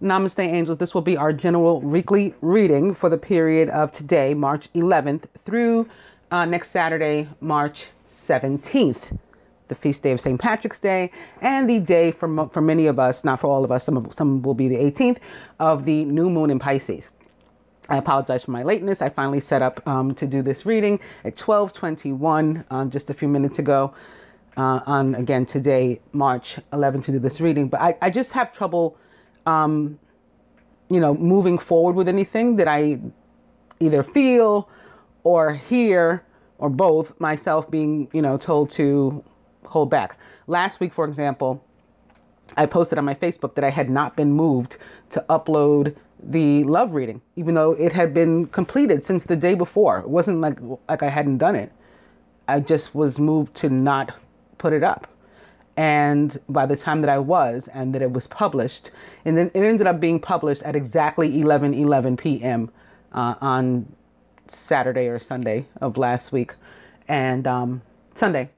Namaste, angels. This will be our general weekly reading for the period of today, March 11th, through next Saturday, March 17th, the feast day of St. Patrick's Day, and the day for many of us, not for all of us, some will be the 18th, of the new moon in Pisces. I apologize for my lateness. I finally set up to do this reading at 12:21 just a few minutes ago on, again, today, March 11th, to do this reading. But I just have trouble moving forward with anything that I either feel or hear, or both, myself being, told to hold back. Last week, for example, I posted on my Facebook that I had not been moved to upload the love reading, even though it had been completed since the day before. It wasn't like I hadn't done it. I just was moved to not put it up. And by the time that I was, and that it was published, and then it ended up being published at exactly 11:11 p.m. On Saturday or Sunday of last week, and Sunday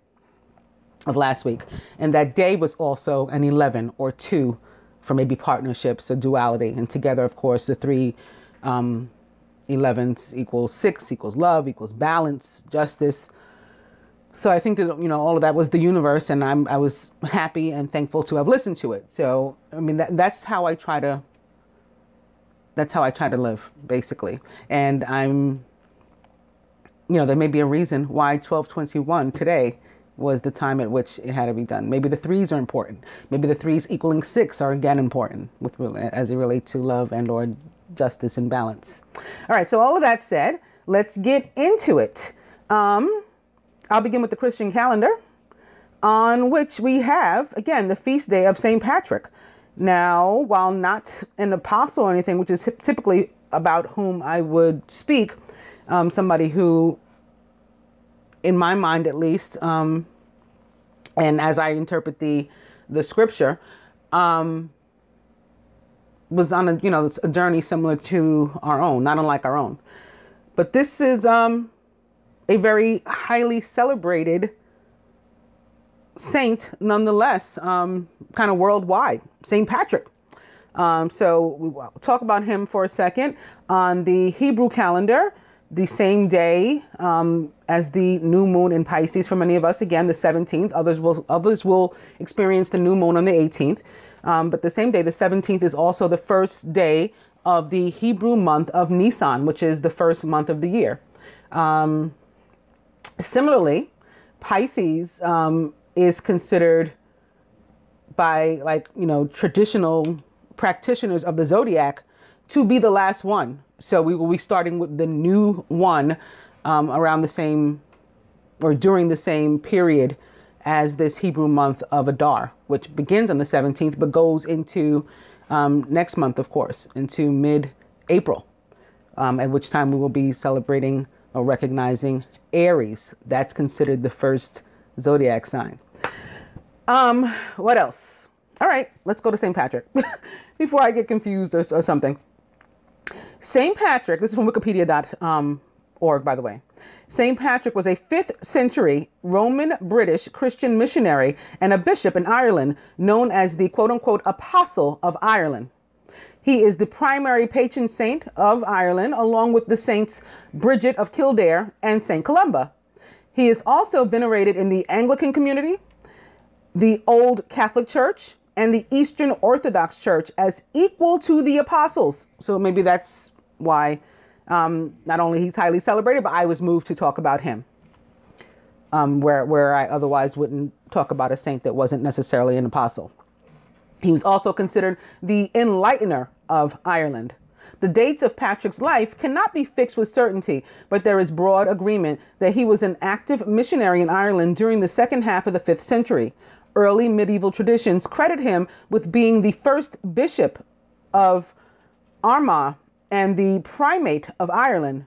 of last week. And that day was also an 11 or 2 for maybe partnerships or duality. And together, of course, the three 11s equals 6, equals love, equals balance, justice. So I think that, all of that was the universe, and I was happy and thankful to have listened to it. So, I mean, that's how I try to live, basically. And I'm, there may be a reason why 12:21 today was the time at which it had to be done. Maybe the 3s are important. Maybe the 3s equaling 6 are again important as it relates to love and or justice and balance. All right. So all of that said, let's get into it. I'll begin with the Christian calendar, on which we have, again, the feast day of St. Patrick. Now, while not an apostle or anything, which is typically about whom I would speak, somebody who, in my mind at least, and as I interpret the scripture, was on a journey similar to our own, not unlike our own. But this is a very highly celebrated saint, nonetheless, kind of worldwide, St. Patrick. So we'll talk about him for a second. On the Hebrew calendar, the same day as the new moon in Pisces for many of us, again, the 17th. Others will experience the new moon on the 18th. But the same day, the 17th, is also the first day of the Hebrew month of Nisan, which is the first month of the year. Similarly, Pisces is considered by traditional practitioners of the zodiac to be the last one. So we will be starting with the new one around the same or during the same period as this Hebrew month of Adar, which begins on the 17th, but goes into next month, of course, into mid-April, at which time we will be celebrating or recognizing Aries. That's considered the first zodiac sign. What else? All right, let's go to St. Patrick before I get confused or something. St. Patrick, this is from wikipedia.org, by the way. St. Patrick was a 5th century Roman British Christian missionary and a bishop in Ireland, known as the quote unquote apostle of Ireland. He is the primary patron saint of Ireland, along with the saints Bridget of Kildare and St. Columba. He is also venerated in the Anglican community, the Old Catholic Church, and the Eastern Orthodox Church as equal to the apostles. So maybe that's why not only he's highly celebrated, but I was moved to talk about him, where I otherwise wouldn't talk about a saint that wasn't necessarily an apostle. He was also considered the enlightener of Ireland. The dates of Patrick's life cannot be fixed with certainty, but there is broad agreement that he was an active missionary in Ireland during the second half of the 5th century. Early medieval traditions credit him with being the first bishop of Armagh and the primate of Ireland,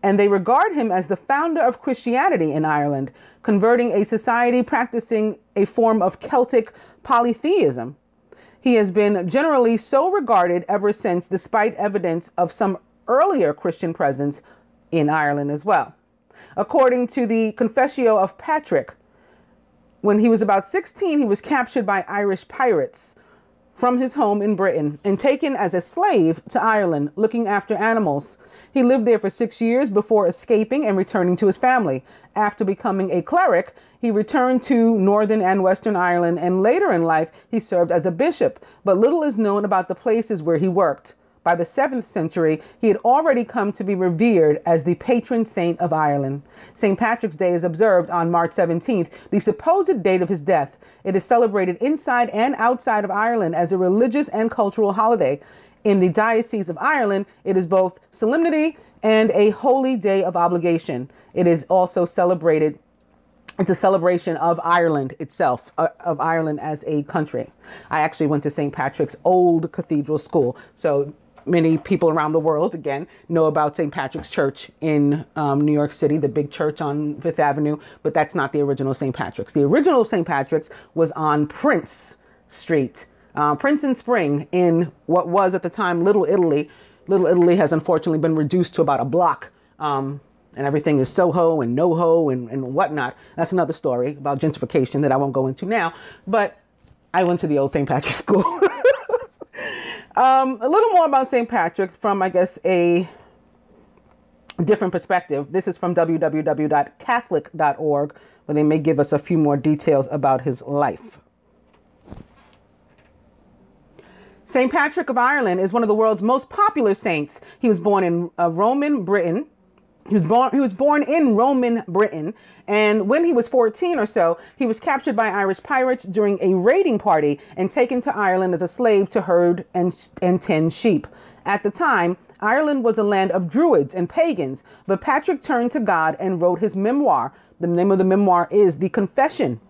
and they regard him as the founder of Christianity in Ireland, converting a society practicing a form of Celtic polytheism. He has been generally so regarded ever since, despite evidence of some earlier Christian presence in Ireland as well. According to the Confessio of Patrick, when he was about 16, he was captured by Irish pirates from his home in Britain and taken as a slave to Ireland, looking after animals. He lived there for 6 years before escaping and returning to his family. After becoming a cleric, he returned to Northern and Western Ireland, and later in life, he served as a bishop, but little is known about the places where he worked. By the 7th century, he had already come to be revered as the patron saint of Ireland. St. Patrick's Day is observed on March 17th, the supposed date of his death. It is celebrated inside and outside of Ireland as a religious and cultural holiday. In the Diocese of Ireland, it is both solemnity and a holy day of obligation. It is also celebrated. It's a celebration of Ireland itself, of Ireland as a country. I actually went to St. Patrick's old cathedral school. So many people around the world, again, know about St. Patrick's Church in New York City, the big church on 5th Avenue, but that's not the original St. Patrick's. The original St. Patrick's was on Prince Street, Prince and Spring, in what was at the time Little Italy. Little Italy has unfortunately been reduced to about a block, and everything is Soho and NoHo and whatnot. That's another story about gentrification that I won't go into now, but I went to the old St. Patrick's School. A little more about St. Patrick from, I guess, a different perspective. This is from www.catholic.org, where they may give us a few more details about his life. St. Patrick of Ireland is one of the world's most popular saints. He was born in Roman Britain. He was born in Roman Britain, and when he was 14 or so, he was captured by Irish pirates during a raiding party and taken to Ireland as a slave to herd and tend sheep. At the time, Ireland was a land of druids and pagans, but Patrick turned to God and wrote his memoir. The name of the memoir is The Confession.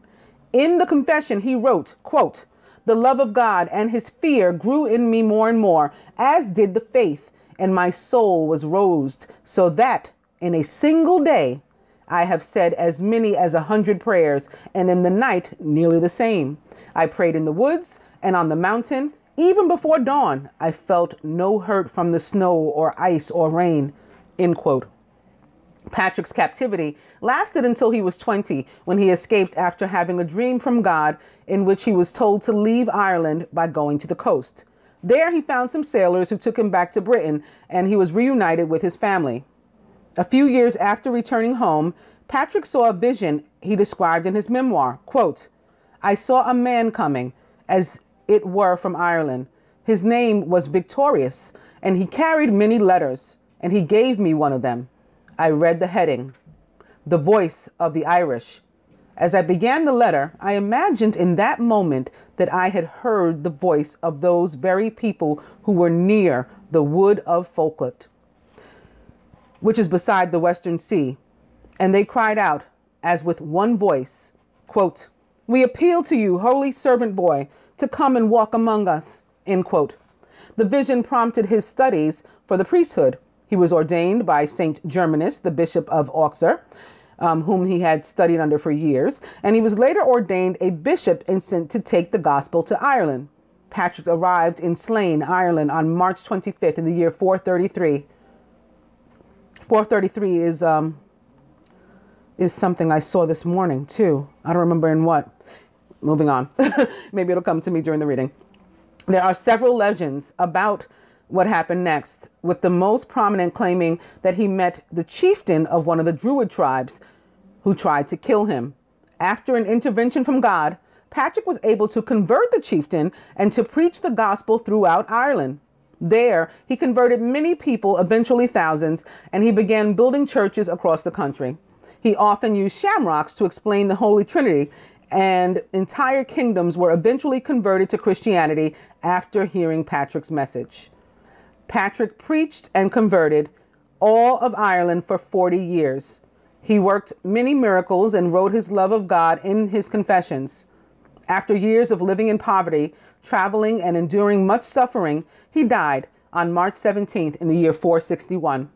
In the confession, he wrote, quote, "The love of God and his fear grew in me more and more, as did the faith, and my soul was roused, so that in a single day, I have said as many as 100 prayers, and in the night, nearly the same. I prayed in the woods and on the mountain. Even before dawn, I felt no hurt from the snow or ice or rain." End quote. Patrick's captivity lasted until he was 20, when he escaped after having a dream from God in which he was told to leave Ireland by going to the coast. There, he found some sailors who took him back to Britain, and he was reunited with his family. A few years after returning home, Patrick saw a vision he described in his memoir. Quote, "I saw a man coming, as it were from Ireland. His name was Victorious, and he carried many letters, and he gave me one of them. I read the heading, 'The Voice of the Irish.' As I began the letter, I imagined in that moment that I had heard the voice of those very people who were near the wood of Falkland, which is beside the Western Sea, and they cried out as with one voice, quote, 'We appeal to you, holy servant boy, to come and walk among us,' end quote. The vision prompted his studies for the priesthood. He was ordained by Saint Germanus, the Bishop of Auxerre, whom he had studied under for years, and he was later ordained a bishop and sent to take the gospel to Ireland. Patrick arrived in Slane, Ireland on March 25th in the year 433. 433 is something I saw this morning too. I don't remember in what. Moving on. Maybe it'll come to me during the reading. There are several legends about what happened next, with the most prominent claiming that he met the chieftain of one of the Druid tribes who tried to kill him. After an intervention from God, Patrick was able to convert the chieftain and to preach the gospel throughout Ireland. There, he converted many people, eventually thousands, and he began building churches across the country. He often used shamrocks to explain the Holy Trinity, and entire kingdoms were eventually converted to Christianity after hearing Patrick's message. Patrick preached and converted all of Ireland for 40 years. He worked many miracles and wrote his love of God in his confessions. After years of living in poverty, traveling, and enduring much suffering, he died on March 17th in the year 461.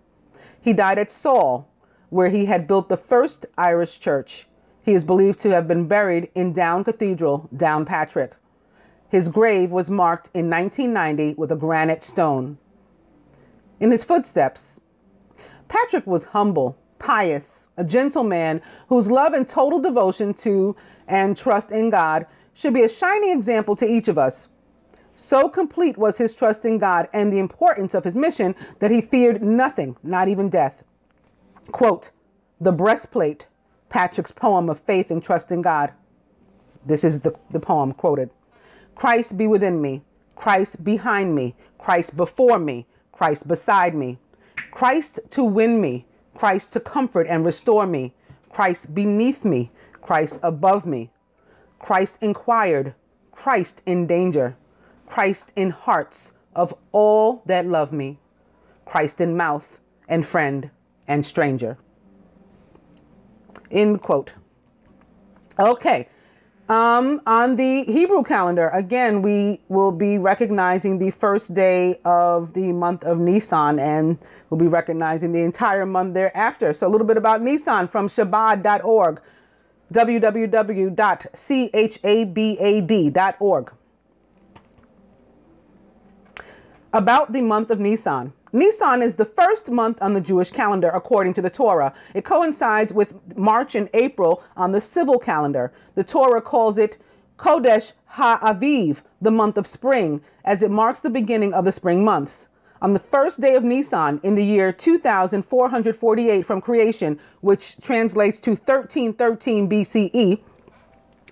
He died at Saul, where he had built the first Irish church. He is believed to have been buried in Down Cathedral, Downpatrick. His grave was marked in 1990 with a granite stone. In his footsteps, Patrick was humble, pious, a gentle man whose love and total devotion to and trust in God should be a shining example to each of us. So complete was his trust in God and the importance of his mission that he feared nothing, not even death. Quote, the breastplate, Patrick's poem of faith and trust in God. This is the poem quoted. Christ be within me, Christ behind me, Christ before me, Christ beside me, Christ to win me, Christ to comfort and restore me, Christ beneath me, Christ above me, Christ inquired, Christ in danger, Christ in hearts of all that love me, Christ in mouth and friend and stranger. End quote. Okay. On the Hebrew calendar, again, we will be recognizing the first day of the month of Nisan, and we'll be recognizing the entire month thereafter. So a little bit about Nisan from Chabad.org, www.chabad.org. About the month of Nisan. Nisan is the first month on the Jewish calendar, according to the Torah. It coincides with March and April on the civil calendar. The Torah calls it Kodesh HaAviv, the month of spring, as it marks the beginning of the spring months. On the first day of Nisan in the year 2448 from creation, which translates to 1313 BCE,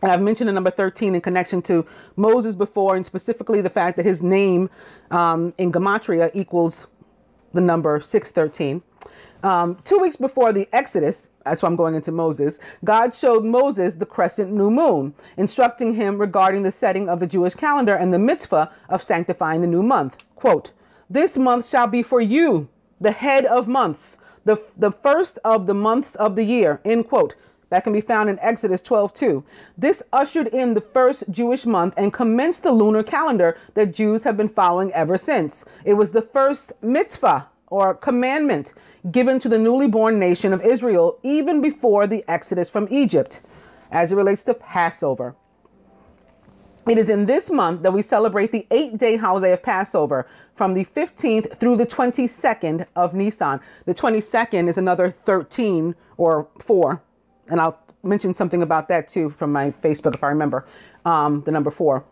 and I've mentioned the number 13 in connection to Moses before, and specifically the fact that his name in Gematria equals the number 613. 2 weeks before the Exodus, that's why I'm going into Moses, God showed Moses the crescent new moon, instructing him regarding the setting of the Jewish calendar and the mitzvah of sanctifying the new month. Quote, this month shall be for you, the head of months, the first of the months of the year, end quote. That can be found in Exodus 12:2. This ushered in the first Jewish month and commenced the lunar calendar that Jews have been following ever since. It was the first mitzvah or commandment given to the newly born nation of Israel even before the Exodus from Egypt, as it relates to Passover. It is in this month that we celebrate the 8-day holiday of Passover from the 15th through the 22nd of Nisan. The 22nd is another 13 or 4. And I'll mention something about that too from my Facebook if I remember, the number 4.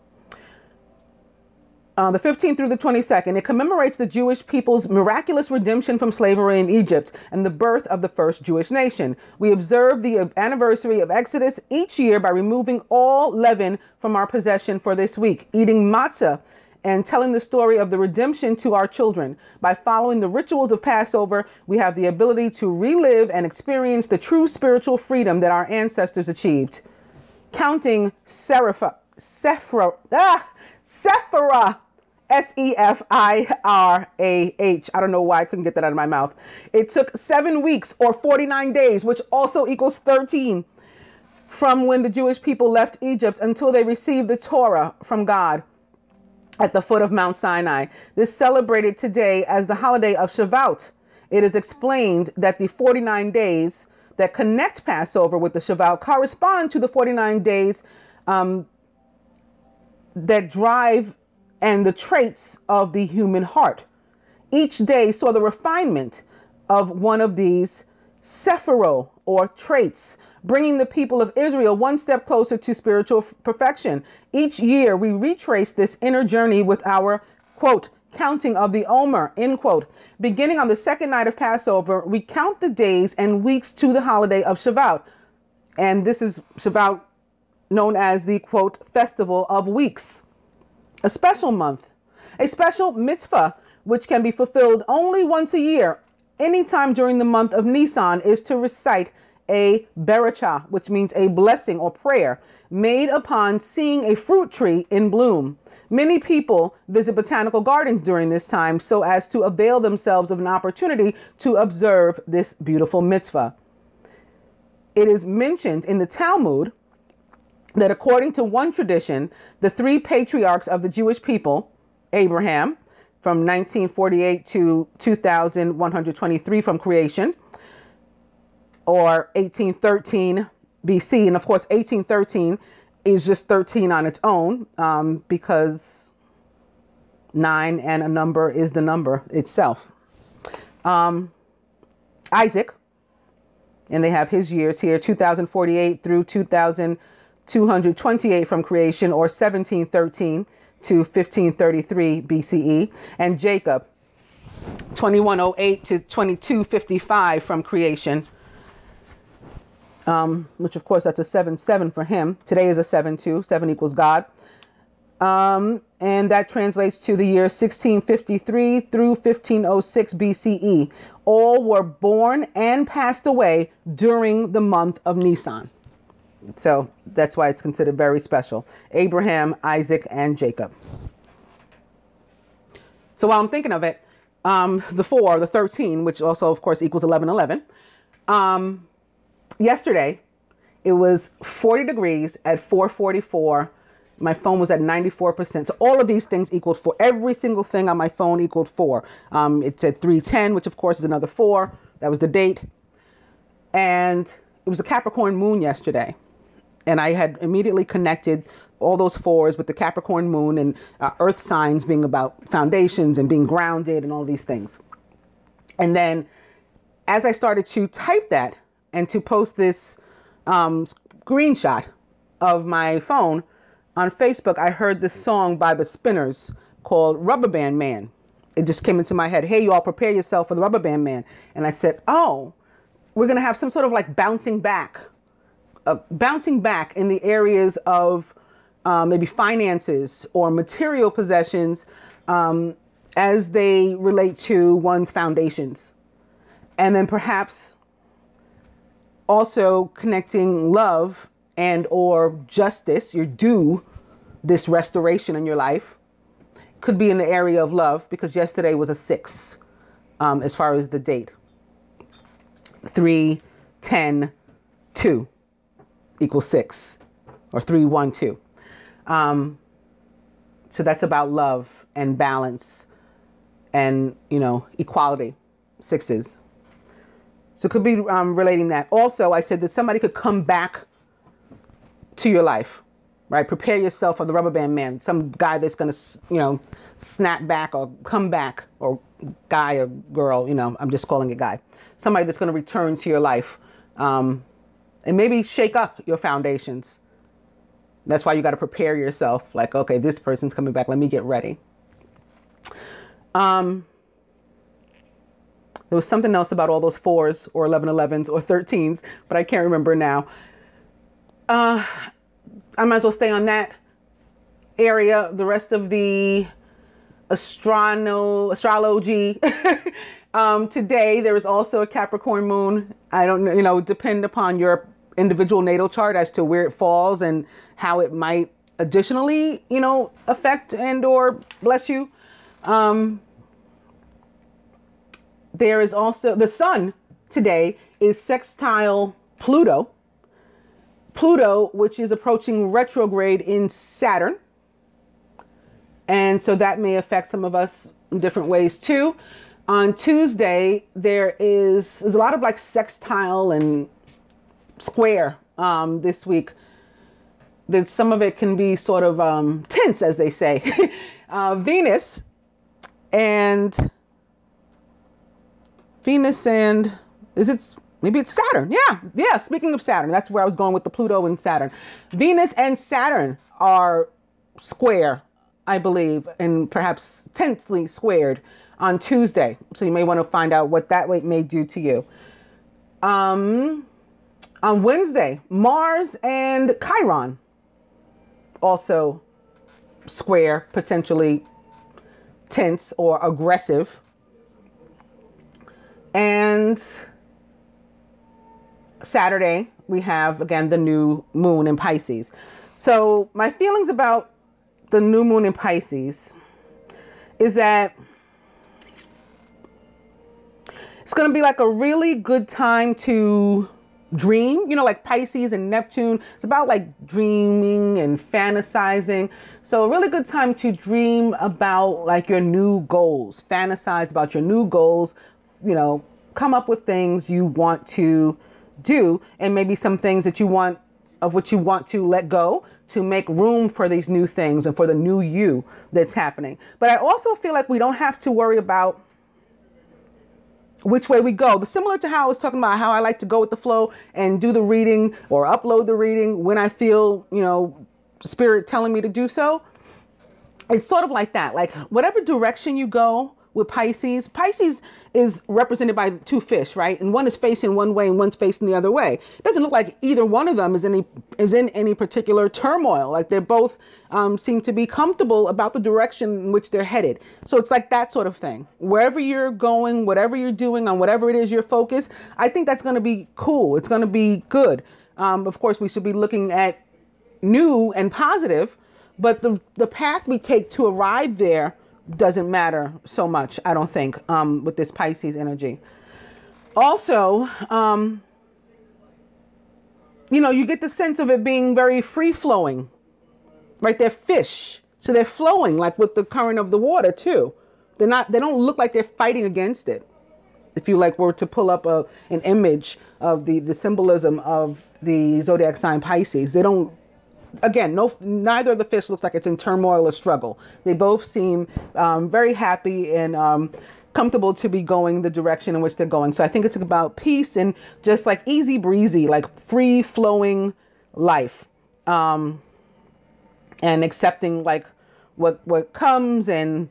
The 15th through the 22nd, it commemorates the Jewish people's miraculous redemption from slavery in Egypt and the birth of the first Jewish nation. We observe the anniversary of Exodus each year by removing all leaven from our possession for this week, eating matzah, and telling the story of the redemption to our children. By following the rituals of Passover, we have the ability to relive and experience the true spiritual freedom that our ancestors achieved. Counting Sephirah, S-E-F-I-R-A-H. I don't know why I couldn't get that out of my mouth. It took 7 weeks or 49 days, which also equals 13, from when the Jewish people left Egypt until they received the Torah from God at the foot of Mount Sinai. This celebrated today as the holiday of Shavuot. It is explained that the 49 days that connect Passover with the Shavuot correspond to the 49 days that drive and the traits of the human heart. Each day saw the refinement of one of these sephiro or traits, bringing the people of Israel one step closer to spiritual perfection. Each year, we retrace this inner journey with our, quote, counting of the Omer, end quote. Beginning on the second night of Passover, we count the days and weeks to the holiday of Shavuot. And this is Shavuot, known as the, quote, festival of weeks. A special month, a special mitzvah, which can be fulfilled only once a year, anytime during the month of Nisan, is to recite a berachah, which means a blessing or prayer, made upon seeing a fruit tree in bloom. Many people visit botanical gardens during this time so as to avail themselves of an opportunity to observe this beautiful mitzvah. It is mentioned in the Talmud that according to one tradition, the 3 patriarchs of the Jewish people, Abraham, from 1948 to 2123 from creation, or 1813 BC. And of course, 1813 is just 13 on its own, because 9 and a number is the number itself. Isaac, and they have his years here, 2048 through 2228 from creation, or 1713 to 1533 BCE, and Jacob, 2108 to 2255 from creation, which of course that's a 7-7 for him. Today is a 7-2, 7 equals God. And that translates to the year 1653 through 1506 BCE. All were born and passed away during the month of Nisan. So that's why it's considered very special. Abraham, Isaac, and Jacob. So while I'm thinking of it, the 4, the 13, which also, of course, equals 1111. Yesterday, it was 40 degrees at 4:44. My phone was at 94%. So all of these things equaled 4. Every single thing on my phone equaled 4. It said 3:10, which of course is another 4. That was the date. And it was a Capricorn moon yesterday. And I had immediately connected all those 4s with the Capricorn moon and earth signs being about foundations and being grounded and all these things. And then as I started to type that and to post this screenshot of my phone on Facebook, I heard this song by the Spinners called Rubber Band Man. It just came into my head. Hey, you all prepare yourself for the Rubber Band Man. And I said, oh, we're going to have some sort of like bouncing back in the areas of maybe finances or material possessions as they relate to one's foundations. And then perhaps also connecting love and or justice, your due, this restoration in your life, could be in the area of love, because yesterday was a 6 as far as the date. 3, 10, 2 equals 6, or 3, 1, 2. So that's about love and balance and, you know, equality, 6s. So it could be relating that. Also, I said that somebody could come back to your life, right? Prepare yourself for the Rubber Band Man. Some guy that's going to, you know, snap back or come back, or guy or girl, you know, I'm just calling it guy. Somebody that's going to return to your life and maybe shake up your foundations. That's why you got to prepare yourself. Like, okay, this person's coming back. Let me get ready. There was something else about all those 4s or 1111s or 13s, but I can't remember now. I might as well stay on that area. The rest of the astrology. Today, there is also a Capricorn moon. I don't know, you know, depend upon your individual natal chart as to where it falls and how it might additionally, you know, affect and or bless you. There is also the sun today is sextile Pluto. Pluto, which is approaching retrograde in Saturn. And so that may affect some of us in different ways too. On Tuesday, there's a lot of like sextile and square this week. That some of it can be sort of tense, as they say. Venus and maybe it's Saturn. Yeah. Speaking of Saturn, that's where I was going with the Pluto and Saturn. Venus and Saturn are square, I believe, and perhaps tensely squared on Tuesday. So you may want to find out what that may do to you. On Wednesday, Mars and Chiron also square, potentially tense or aggressive. And Saturday, we have, again, the new moon in Pisces. So my feelings about the new moon in Pisces is that it's going to be like a really good time to dream, you know, like Pisces and Neptune. It's about like dreaming and fantasizing. So a really good time to dream about like your new goals, fantasize about your new goals, you know, come up with things you want to do and maybe some things that you want, of which you want to let go to make room for these new things and for the new you that's happening. But I also feel like we don't have to worry about which way we go. Similar to how I was talking about how I like to go with the flow and do the reading or upload the reading when I feel, you know, spirit telling me to do so. it's sort of like that. Like whatever direction you go with Pisces, Pisces is represented by two fish, right? And one is facing one way and one's facing the other way. It doesn't look like either one of them is in any particular turmoil. Like they both seem to be comfortable about the direction in which they're headed. So it's like that sort of thing. Wherever you're going, whatever you're doing, on whatever it is your focus, I think that's going to be cool. It's going to be good. Of course, we should be looking at new and positive, but the path we take to arrive there doesn't matter so much, I don't think, with this Pisces energy. Also, you know, you get the sense of it being very free flowing, right? They're fish, so they're flowing like with the current of the water too. They don't look like they're fighting against it. If you like were to pull up an image of the symbolism of the zodiac sign Pisces, they don't. Again, neither of the fish looks like it's in turmoil or struggle. They both seem very happy and comfortable to be going the direction in which they're going. So I think it's about peace and just like easy breezy, like free flowing life, and accepting like what comes and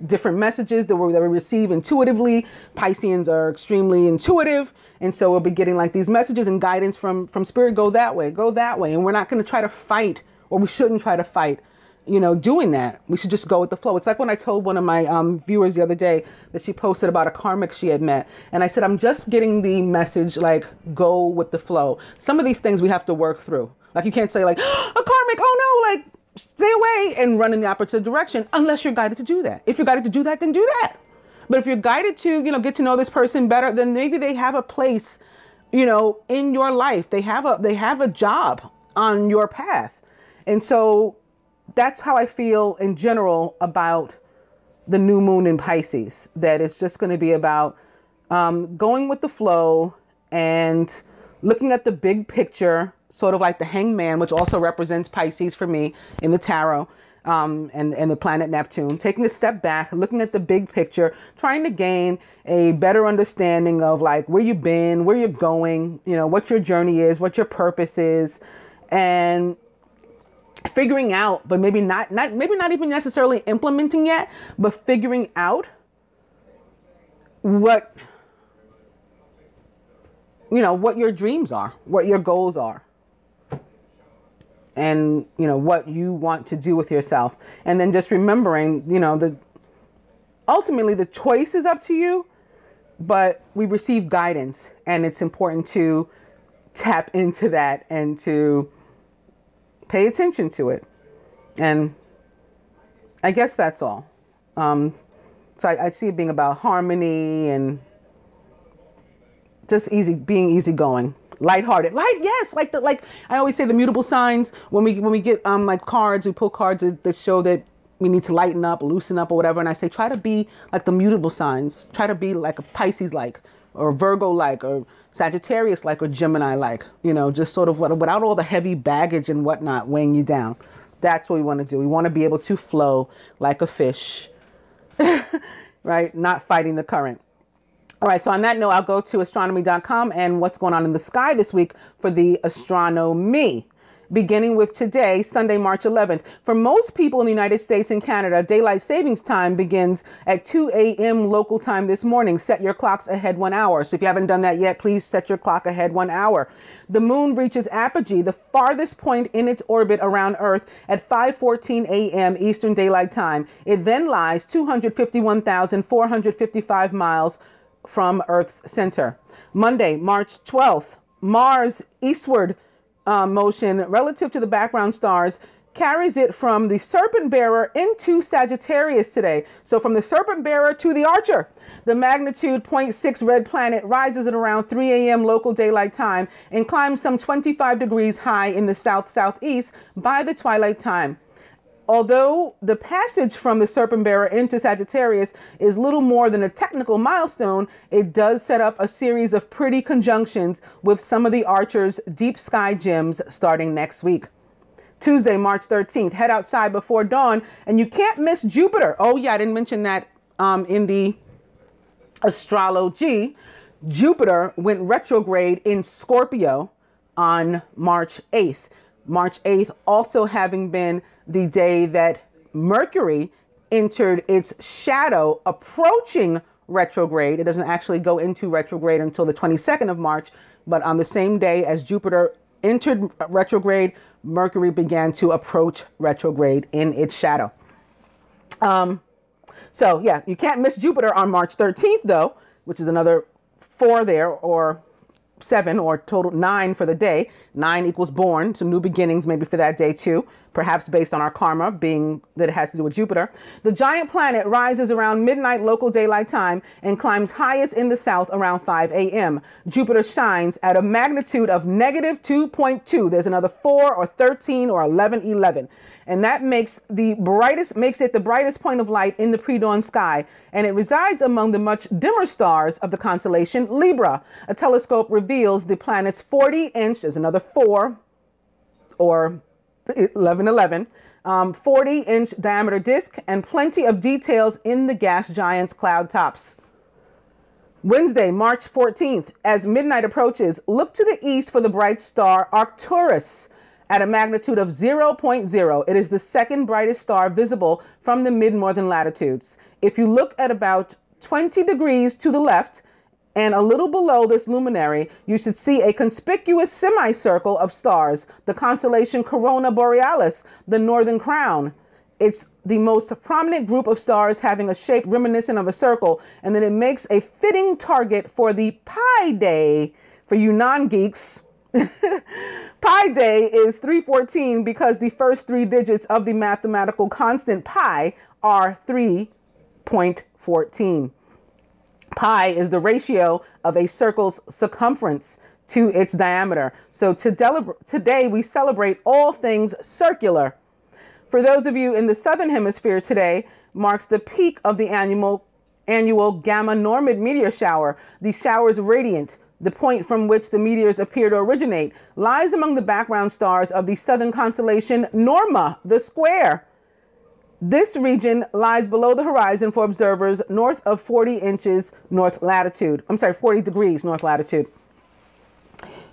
different messages that we receive intuitively. Pisceans are extremely intuitive. And so we'll be getting like these messages and guidance from spirit. Go that way, go that way. And we're not going to try to fight, or we shouldn't try to fight, you know, doing that. We should just go with the flow. It's like when I told one of my viewers the other day that she posted about a karmic she had met. And I said, I'm just getting the message, like, go with the flow. Some of these things we have to work through. Like you can't say like, a karmic, oh no, like stay away and run in the opposite direction unless you're guided to do that. If you're guided to do that, then do that. But if you're guided to, you know, get to know this person better, then maybe they have a place, you know, in your life. They have a job on your path. And so that's how I feel in general about the new moon in Pisces, that it's just going to be about going with the flow and looking at the big picture, sort of like the hangman, which also represents Pisces for me in the tarot. And the planet Neptune, taking a step back, looking at the big picture, trying to gain a better understanding of like where you've been, where you're going, you know, what your journey is, what your purpose is, and figuring out, but maybe not even necessarily implementing yet, but figuring out what, you know, what your dreams are, what your goals are. And, you know, what you want to do with yourself. And then just remembering, you know, ultimately the choice is up to you, but we receive guidance, and it's important to tap into that and to pay attention to it. And I guess that's all. So I see it being about harmony and just being easygoing. Lighthearted, yes, like I always say, the mutable signs. When we get like cards, we pull cards that show that we need to lighten up, loosen up, or whatever. And I say, try to be like the mutable signs. Try to be like a Pisces like, or Virgo like, or Sagittarius like, or Gemini like. You know, just sort of without all the heavy baggage and whatnot weighing you down. That's what we want to do. We want to be able to flow like a fish, right? Not fighting the current. All right, so on that note, I'll go to astronomy.com and what's going on in the sky this week for the astronomy. Beginning with today, Sunday, March 11th. For most people in the United States and Canada, daylight savings time begins at 2 a.m. local time this morning. Set your clocks ahead 1 hour. So if you haven't done that yet, please set your clock ahead 1 hour. The moon reaches apogee, the farthest point in its orbit around Earth, at 5:14 a.m. Eastern Daylight Time. It then lies 251,455 miles from Earth's center. Monday, March 12th, Mars eastward motion relative to the background stars carries it from the Serpent Bearer into Sagittarius today. So from the Serpent Bearer to the Archer, the magnitude 0.6 red planet rises at around 3 a.m. local daylight time and climbs some 25 degrees high in the south-southeast by the twilight time. Although the passage from the Serpent Bearer into Sagittarius is little more than a technical milestone, it does set up a series of pretty conjunctions with some of the Archer's deep sky gems starting next week. Tuesday, March 13th, head outside before dawn, and you can't miss Jupiter. Oh yeah, I didn't mention that in the astrology. Jupiter went retrograde in Scorpio on March 8th. March 8th also having been the day that Mercury entered its shadow approaching retrograde. It doesn't actually go into retrograde until the 22nd of March, but on the same day as Jupiter entered retrograde, Mercury began to approach retrograde in its shadow. So yeah, you can't miss Jupiter on March 13th though, which is another 4 there, or 7, or total 9 for the day. 9 equals born, so new beginnings maybe for that day too, perhaps based on our karma, being that it has to do with Jupiter. The giant planet rises around midnight local daylight time and climbs highest in the south around 5 a.m. Jupiter shines at a magnitude of negative 2.2. There's another 4 or 13 or 11. And that makes it the brightest point of light in the pre-dawn sky, and it resides among the much dimmer stars of the constellation Libra. A telescope reveals the planet's 40-inch, there's another 4 or 11, 40-inch diameter disk, and plenty of details in the gas giant's cloud tops. Wednesday, March 14th, as midnight approaches, look to the east for the bright star Arcturus at a magnitude of 0.0. It is the second brightest star visible from the mid-northern latitudes. If you look at about 20 degrees to the left and a little below this luminary, you should see a conspicuous semicircle of stars, the constellation Corona Borealis, the Northern Crown. It's the most prominent group of stars, having a shape reminiscent of a circle, and then it makes a fitting target for the Pi Day. For you non-geeks, Pi Day is 314 because the first 3 digits of the mathematical constant pi are 3.14. Pi is the ratio of a circle's circumference to its diameter. So today we celebrate all things circular. For those of you in the southern hemisphere, today marks the peak of the annual Gamma Normid meteor shower. The shower is radiant. The point from which the meteors appear to originate lies among the background stars of the southern constellation Norma, the square. This region lies below the horizon for observers north of 40 degrees north latitude.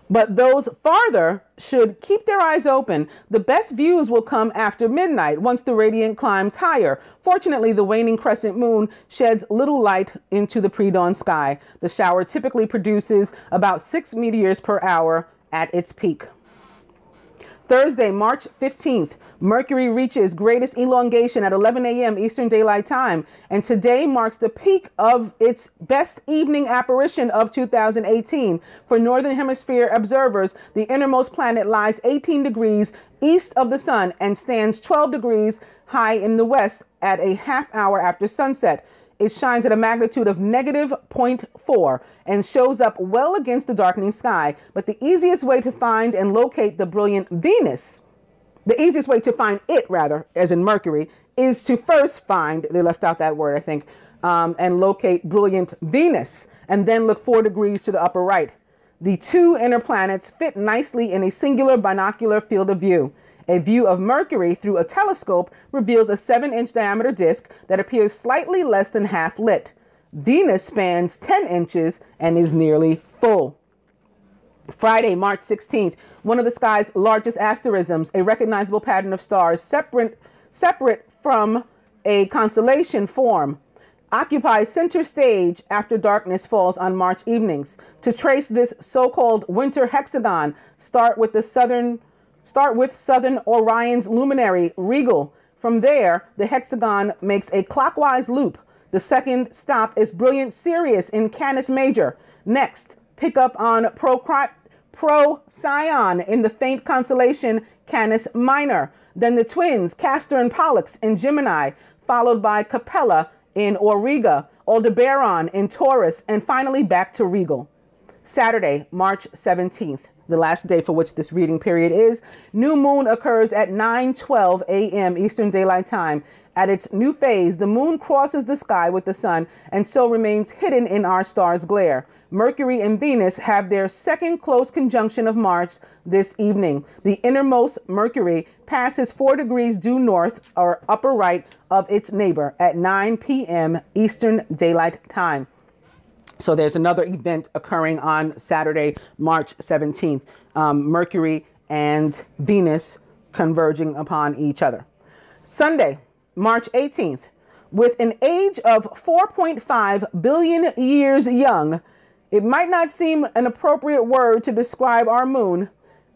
But those farther should keep their eyes open. The best views will come after midnight, once the radiant climbs higher. Fortunately, the waning crescent moon sheds little light into the pre-dawn sky. The shower typically produces about 6 meteors per hour at its peak. Thursday, March 15th, Mercury reaches greatest elongation at 11 a.m. Eastern Daylight Time, and today marks the peak of its best evening apparition of 2018. For Northern Hemisphere observers, the innermost planet lies 18 degrees east of the sun and stands 12 degrees high in the west at a half hour after sunset. It shines at a magnitude of negative 0.4 and shows up well against the darkening sky. But the easiest way to find and locate the brilliant Venus, the easiest way to find it, rather, as in Mercury, is to first find, they left out that word, I think, and locate brilliant Venus, and then look 4 degrees to the upper right. The 2 inner planets fit nicely in a singular binocular field of view. A view of Mercury through a telescope reveals a 7-inch diameter disk that appears slightly less than half lit. Venus spans 10 inches and is nearly full. Friday, March 16th, one of the sky's largest asterisms, a recognizable pattern of stars separate from a constellation form, occupies center stage after darkness falls on March evenings. To trace this so-called winter hexagon, start with southern Orion's luminary, Regal. From there, the hexagon makes a clockwise loop. The second stop is brilliant Sirius in Canis Major. Next, pick up on Procyon in the faint constellation Canis Minor. Then the twins, Castor and Pollux in Gemini, followed by Capella in Auriga, Aldebaran in Taurus, and finally back to Regal. Saturday, March 17th. The last day for which this reading period is. New moon occurs at 9:12 a.m. Eastern Daylight Time. At its new phase, the moon crosses the sky with the sun and so remains hidden in our star's glare. Mercury and Venus have their second close conjunction of March this evening. The innermost Mercury passes 4 degrees due north or upper right of its neighbor at 9 p.m. Eastern Daylight Time. So there's another event occurring on Saturday, March 17th. Mercury and Venus converging upon each other. Sunday, March 18th. With an age of 4.5 billion years young, it might not seem an appropriate word to describe our moon,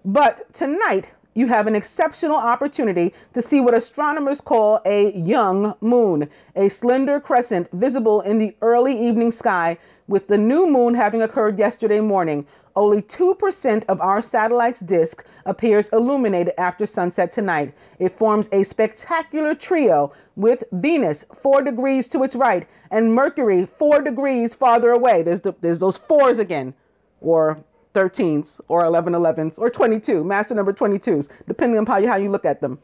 but tonight you have an exceptional opportunity to see what astronomers call a young moon, a slender crescent visible in the early evening sky, with the new moon having occurred yesterday morning. Only 2% of our satellite's disk appears illuminated after sunset tonight. It forms a spectacular trio with Venus 4 degrees to its right and Mercury 4 degrees farther away. There's those fours again, or 13s, or 11s, or 22, master number 22s, depending on how you look at them.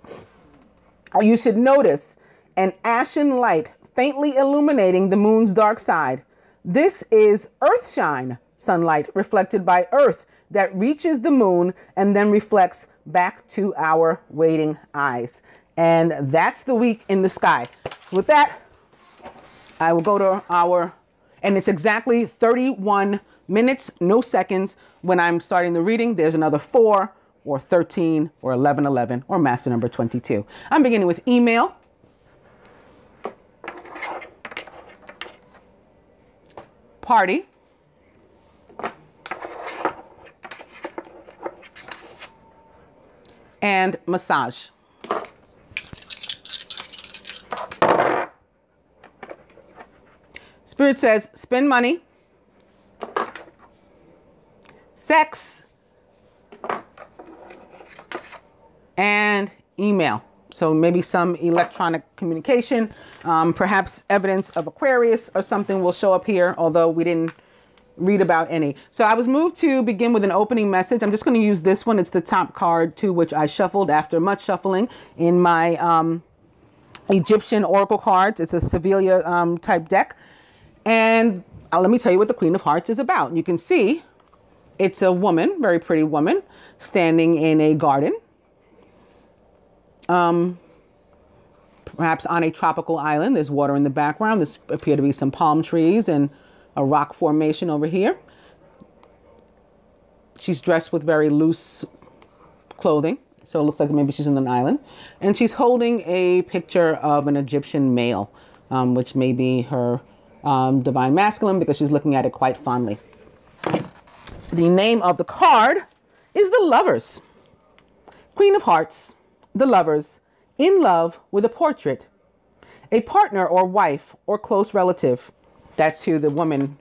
You should notice an ashen light faintly illuminating the moon's dark side. This is Earthshine sunlight reflected by Earth that reaches the moon and then reflects back to our waiting eyes. And that's the week in the sky. With that, I will go to and it's exactly 31 minutes, no seconds. When I'm starting the reading, there's another 4 or 13 or 11, or master number 22. I'm beginning with email. Party. And massage. Spirit says, spend money, sex, and email. So maybe some electronic communication, perhaps evidence of Aquarius or something will show up here, although we didn't read about any. So I was moved to begin with an opening message. I'm just going to use this one. It's the top card to which I shuffled after much shuffling in my Egyptian oracle cards. It's a Sevilla type deck. And let me tell you what the Queen of Hearts is about. You can see it's a woman, very pretty woman, standing in a garden. Perhaps on a tropical island. There's water in the background. This appear to be some palm trees and a rock formation over here. She's dressed with very loose clothing, so it looks like maybe she's on an island. And she's holding a picture of an Egyptian male, which may be her divine masculine, because she's looking at it quite fondly. The name of the card is the Lovers. Queen of Hearts, the Lovers, in love with a portrait, a partner or wife or close relative. That's who the woman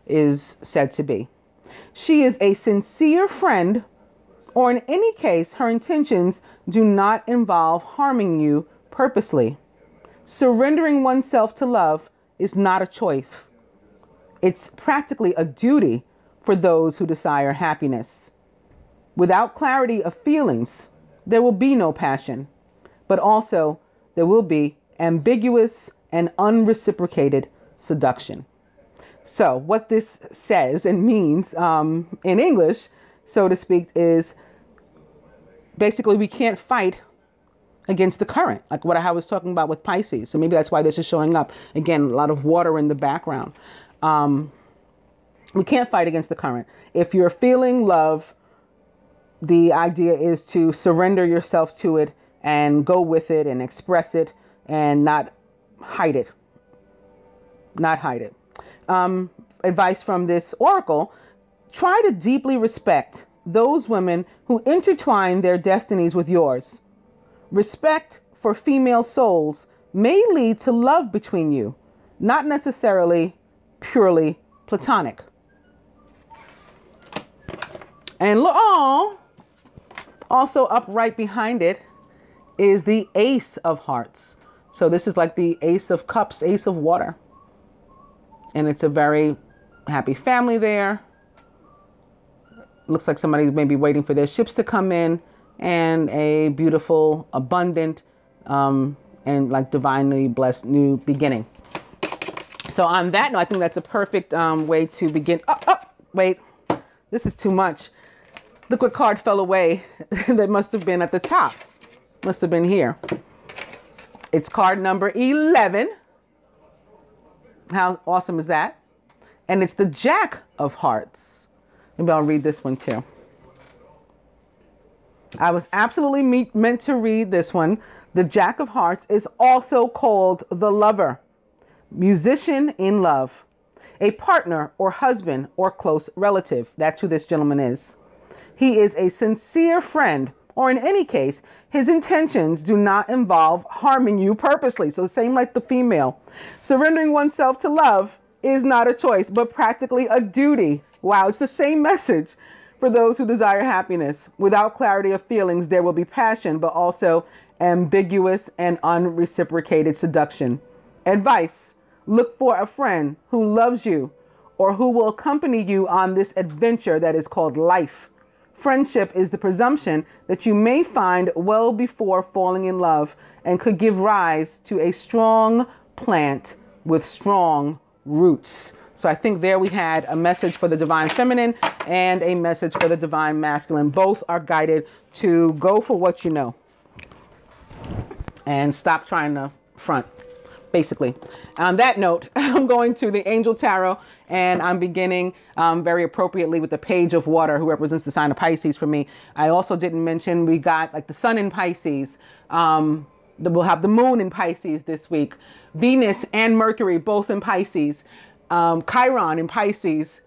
is said to be. She is a sincere friend, or in any case, her intentions do not involve harming you purposely. Surrendering oneself to love is not a choice. It's practically a duty for those who desire happiness. Without clarity of feelings, there will be no passion, but also there will be ambiguous and unreciprocated seduction. So what this says and means in English, so to speak, is basically we can't fight against the current, like what I was talking about with Pisces. So maybe that's why this is showing up. Again, a lot of water in the background. We can't fight against the current. If you're feeling love, the idea is to surrender yourself to it and go with it and express it and not hide it. Not hide it. Advice from this oracle: try to deeply respect those women who intertwine their destinies with yours. Respect for female souls may lead to love between you, not necessarily purely platonic. And also up right behind it is the Ace of Hearts. So this is like the Ace of Cups, Ace of Water. And it's a very happy family there. Looks like somebody may be waiting for their ships to come in, and a beautiful, abundant, and like divinely blessed new beginning. So on that note, I think that's a perfect way to begin. Wait, this is too much. Look what card fell away that must have been at the top. Must have been here. It's card number 11. How awesome is that? And it's the Jack of Hearts. Maybe I'll read this one too. I was absolutely meant to read this one. The Jack of Hearts is also called the lover, musician in love, a partner or husband or close relative. That's who this gentleman is. He is a sincere friend, or in any case, his intentions do not involve harming you purposely. So same like the female. Surrendering oneself to love is not a choice, but practically a duty. Wow, it's the same message for those who desire happiness. Without clarity of feelings, there will be passion, but also ambiguous and unreciprocated seduction. Advice: look for a friend who loves you or who will accompany you on this adventure that is called life. Friendship is the presumption that you may find well before falling in love and could give rise to a strong plant with strong roots. So I think there we had a message for the divine feminine and a message for the divine masculine. Both are guided to go for what you know and stop trying to front, basically. On that note, I'm going to the Angel Tarot, and I'm beginning very appropriately with the Page of Water, who represents the sign of Pisces for me. I also didn't mention we got like the Sun in Pisces. We'll have the Moon in Pisces this week. Venus and Mercury both in Pisces. Chiron in Pisces.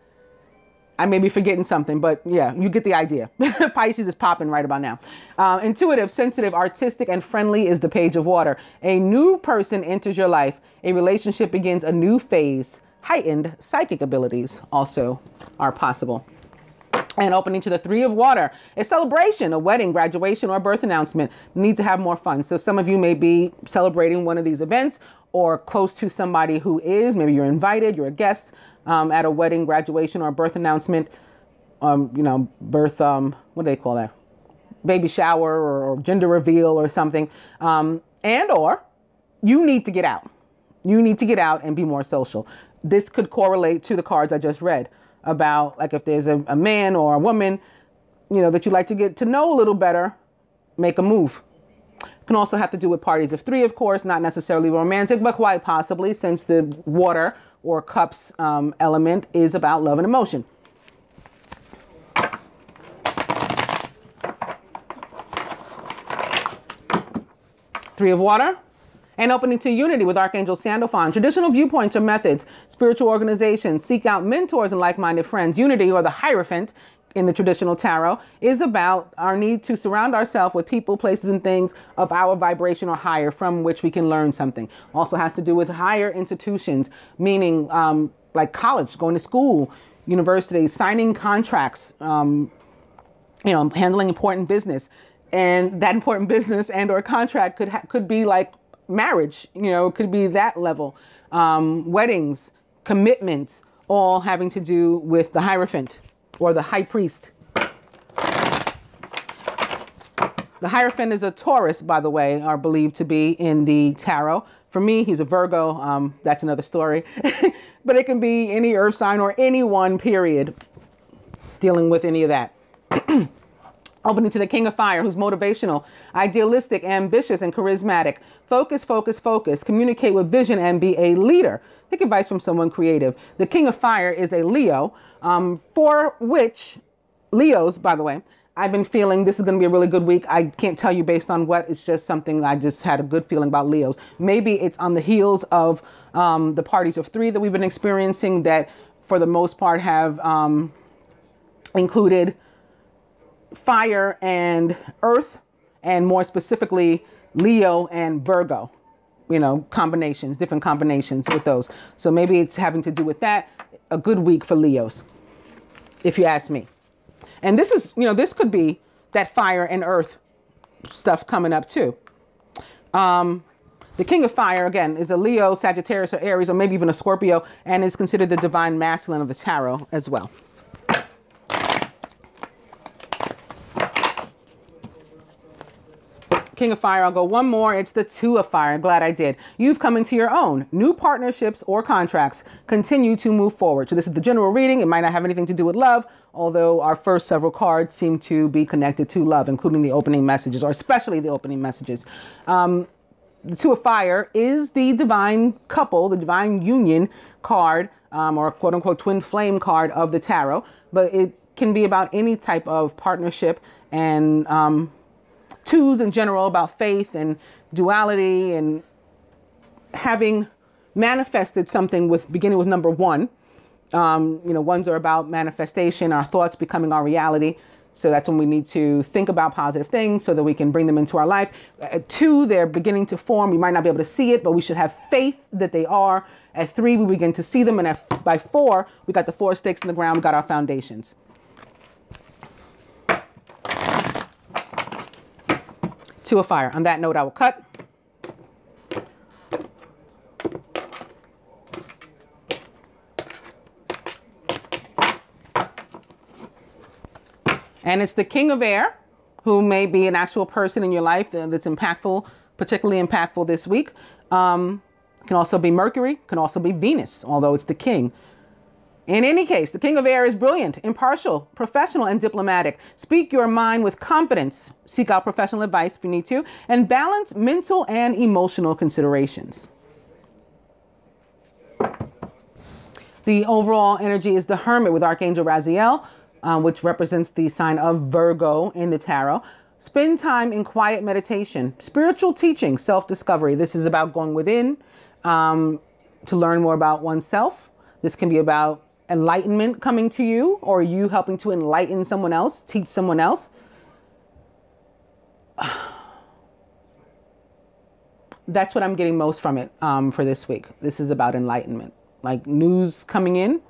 I may be forgetting something, but yeah, you get the idea. Pisces is popping right about now. Intuitive, sensitive, artistic, and friendly is the Page of Water. A new person enters your life. A relationship begins a new phase. Heightened psychic abilities also are possible. And opening to the Three of Water, a celebration, a wedding, graduation, or birth announcement. Need to have more fun. So some of you may be celebrating one of these events or close to somebody who is. Maybe you're invited, you're a guest at a wedding, graduation, or birth announcement. You know, birth, what do they call that? Baby shower or gender reveal or something. And or you need to get out. You need to get out and be more social. This could correlate to the cards I just read about, like, if there's a man or a woman, you know, that you like to get to know a little better, make a move. Can also have to do with parties of three, of course, not necessarily romantic, but quite possibly, since the water or cups element is about love and emotion. Three of Water. And opening to unity with Archangel Sandalphon. Traditional viewpoints or methods, spiritual organizations, seek out mentors and like-minded friends. Unity, or the Hierophant in the traditional tarot, is about our need to surround ourselves with people, places, and things of our vibration or higher, from which we can learn something. Also has to do with higher institutions, meaning like college, going to school, university, signing contracts, you know, handling important business. And that important business and or contract could be like marriage, you know, could be that level. Weddings, commitments, all having to do with the Hierophant or the High Priest. The Hierophant is a Taurus, by the way, are believed to be in the tarot. For me, he's a Virgo. That's another story. But it can be any earth sign or anyone, period, dealing with any of that. Opening to the King of Fire, who's motivational, idealistic, ambitious, and charismatic. Focus, focus, focus. Communicate with vision and be a leader. Take advice from someone creative. The King of Fire is a Leo, for which, Leos, by the way, I've been feeling this is going to be a really good week. I can't tell you based on what. It's just something I just had a good feeling about Leos. Maybe it's on the heels of the parties of three that we've been experiencing that, for the most part, have included fire and earth, and more specifically Leo and Virgo, you know, combinations, different combinations with those. So maybe it's having to do with that. A good week for Leos, if you ask me. And this is, you know, this could be that fire and earth stuff coming up too. The King of Fire, again, is a Leo, Sagittarius, or Aries, or maybe even a Scorpio, and is considered the divine masculine of the tarot as well. King of Fire, I'll go one more. It's the Two of Fire. Glad I did. You've come into your own. New partnerships or contracts continue to move forward. So this is the general reading. It might not have anything to do with love, although our first several cards seem to be connected to love, including the opening messages, or especially the opening messages. The Two of Fire is the divine couple, the divine union card, or quote unquote twin flame card of the tarot, but it can be about any type of partnership and twos in general, about faith and duality and having manifested something with beginning with number one. Ones are about manifestation, our thoughts becoming our reality. So that's when we need to think about positive things so that we can bring them into our life. At 2, they're beginning to form. We might not be able to see it, but we should have faith that they are. At 3, we begin to see them. And by 4, we got the 4 stakes in the ground. We got our foundations. 2 of fire. On that note, I will cut. And it's the King of Air, who may be an actual person in your life that's impactful, particularly impactful this week. Can also be Mercury, can also be Venus, although it's the King. In any case, the King of Air is brilliant, impartial, professional, and diplomatic. Speak your mind with confidence. Seek out professional advice if you need to, and balance mental and emotional considerations. The overall energy is the Hermit with Archangel Raziel, which represents the sign of Virgo in the tarot. Spend time in quiet meditation, spiritual teaching, self-discovery. This is about going within to learn more about oneself. This can be about enlightenment coming to you, or you helping to enlighten someone else, teach someone else. That's what I'm getting most from it for this week. This is about enlightenment, like news coming in,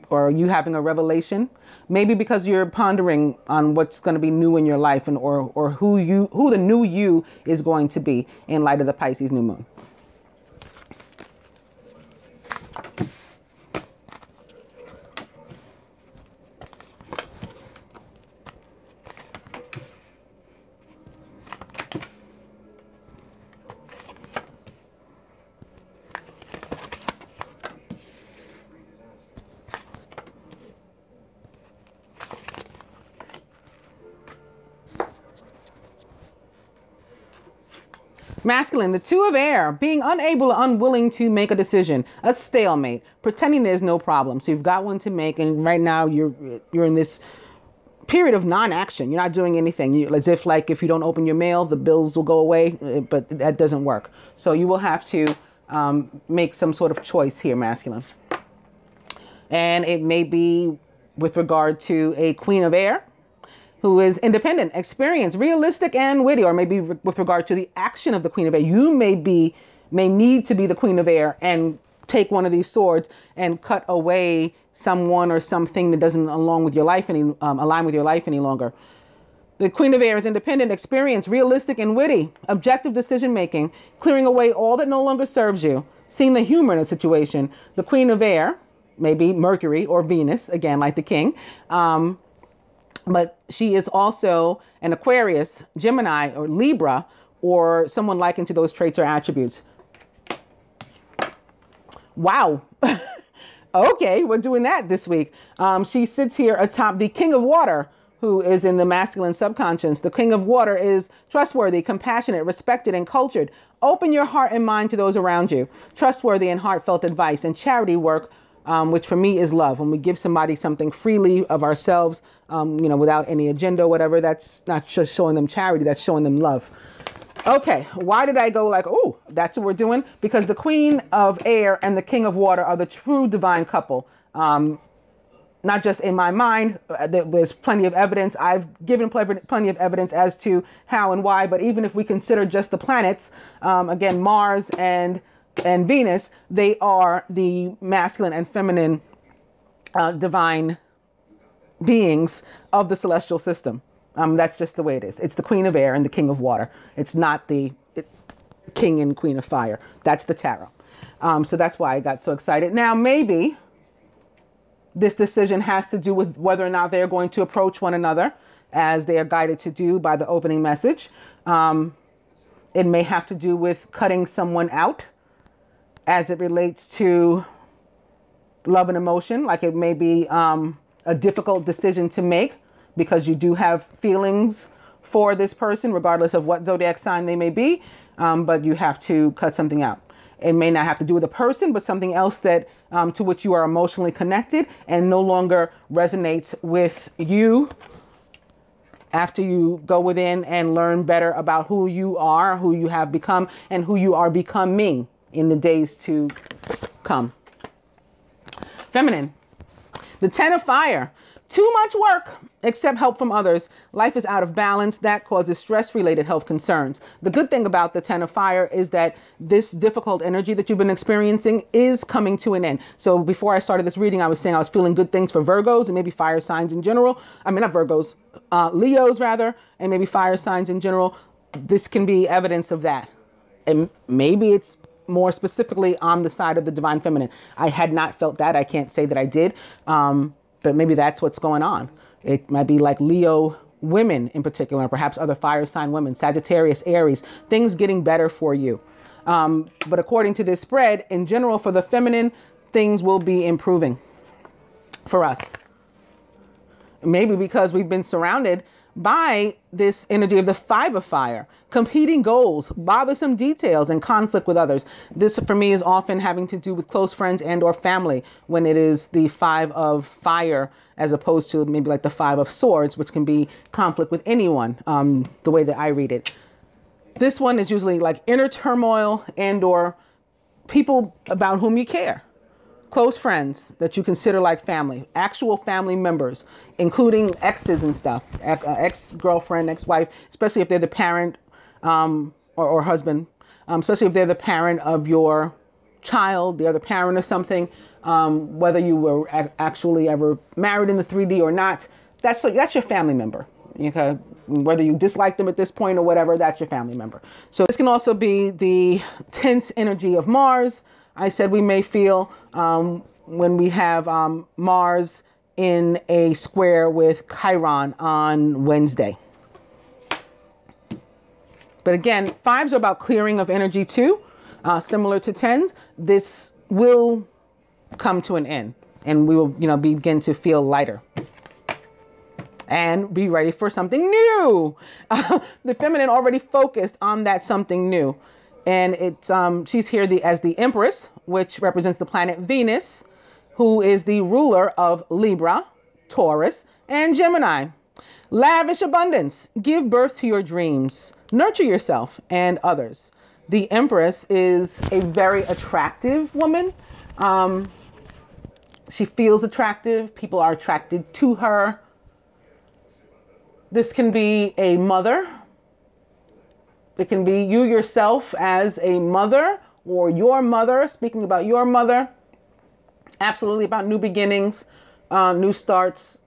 or you having a revelation, maybe because you're pondering on what's going to be new in your life, and or who the new you is going to be in light of the Pisces new moon. Masculine, the 2 of air, being unable or unwilling to make a decision, a stalemate, pretending there's no problem. So you've got one to make, and right now you're in this period of non-action. You're not doing anything. As if like if you don't open your mail, the bills will go away, but that doesn't work. So you will have to make some sort of choice here, masculine. And it may be with regard to a Queen of Air, who is independent, experienced, realistic, and witty, or maybe with regard to the action of the Queen of Air. You may need to be the Queen of Air and take one of these swords and cut away someone or something that doesn't align with your life any longer. The Queen of Air is independent, experienced, realistic, and witty, objective decision-making, clearing away all that no longer serves you, seeing the humor in a situation. The Queen of Air, maybe Mercury or Venus, again, like the King, but she is also an Aquarius, Gemini, or Libra, or someone likened to those traits or attributes. Wow. Okay, we're doing that this week. She sits here atop the King of Water, who is in the masculine subconscious. The King of Water is trustworthy, compassionate, respected, and cultured. Open your heart and mind to those around you. Trustworthy and heartfelt advice and charity work, which for me is love. When we give somebody something freely of ourselves, without any agenda or whatever, that's not just showing them charity, that's showing them love. Okay, why did I go like, oh, that's what we're doing? Because the Queen of Air and the King of Water are the true divine couple. Not just in my mind, there's plenty of evidence. I've given plenty of evidence as to how and why, but even if we consider just the planets, again, Mars and Venus, they are the masculine and feminine divine beings of the celestial system. That's just the way it is. It's the Queen of Air and the King of Water. It's not the King and Queen of Fire. That's the tarot. So that's why I got so excited. Now, maybe this decision has to do with whether or not they're going to approach one another as they are guided to do by the opening message. It may have to do with cutting someone out as it relates to love and emotion. Like it may be a difficult decision to make because you do have feelings for this person, regardless of what zodiac sign they may be, but you have to cut something out. It may not have to do with a person, but something else that to which you are emotionally connected and no longer resonates with you after you go within and learn better about who you are, who you have become, and who you are becoming in the days to come. Feminine. The 10 of fire. Too much work, accept help from others. Life is out of balance. That causes stress-related health concerns. The good thing about the 10 of fire is that this difficult energy that you've been experiencing is coming to an end. So before I started this reading, I was saying I was feeling good things for Virgos and maybe fire signs in general. I mean, not Virgos, Leos rather, and maybe fire signs in general. This can be evidence of that. And maybe it's more specifically on the side of the divine feminine. I had not felt that. I can't say that I did. But maybe that's what's going on. It might be like Leo women in particular, perhaps other fire sign women, Sagittarius, Aries, things getting better for you. But according to this spread, in general, for the feminine, things will be improving for us. Maybe because we've been surrounded by this energy of the 5 of fire, competing goals, bothersome details, and conflict with others. This for me is often having to do with close friends and or family when it is the 5 of fire, as opposed to maybe like the 5 of swords, which can be conflict with anyone, the way that I read it. This one is usually like inner turmoil and or people about whom you care. Close friends that you consider like family, actual family members, including exes and stuff, ex-girlfriend, ex-wife, especially if they're the parent or husband, especially if they're the parent of your child, they're the parent of something, whether you were actually ever married in the 3D or not, that's your family member. Okay? Whether you dislike them at this point or whatever, that's your family member. So this can also be the tense energy of Mars. I said we may feel when we have Mars in a square with Chiron on Wednesday. But again, 5s are about clearing of energy too, similar to 10s. This will come to an end and we will, begin to feel lighter and be ready for something new. The feminine already focused on that something new. And it's she's here as the Empress, which represents the planet Venus, who is the ruler of Libra, Taurus, and Gemini. Lavish abundance. Give birth to your dreams. Nurture yourself and others. The Empress is a very attractive woman. She feels attractive. People are attracted to her. This can be a mother. It can be you yourself as a mother or your mother, speaking about your mother. Absolutely about new beginnings, new starts,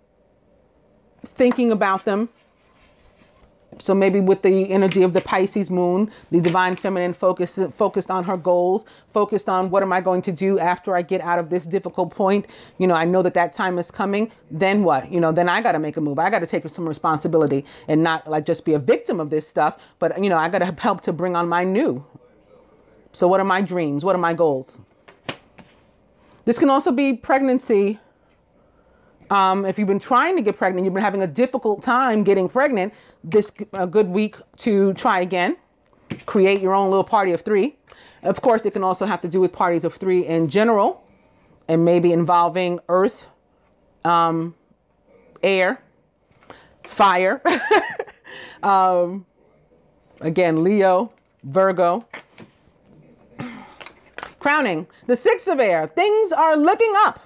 thinking about them. So maybe with the energy of the Pisces moon, the divine feminine focused on her goals, focused on what am I going to do after I get out of this difficult point? I know that time is coming. Then what? Then I got to make a move. I got to take some responsibility and not like just be a victim of this stuff. But, I got to help to bring on my new. So what are my dreams? What are my goals? This can also be pregnancy. If you've been trying to get pregnant, you've been having a difficult time getting pregnant, this a good week to try again. Create your own little party of 3. Of course, it can also have to do with parties of 3 in general, and maybe involving earth, air, fire. Again, Leo, Virgo. Crowning, the 6 of air. Things are looking up.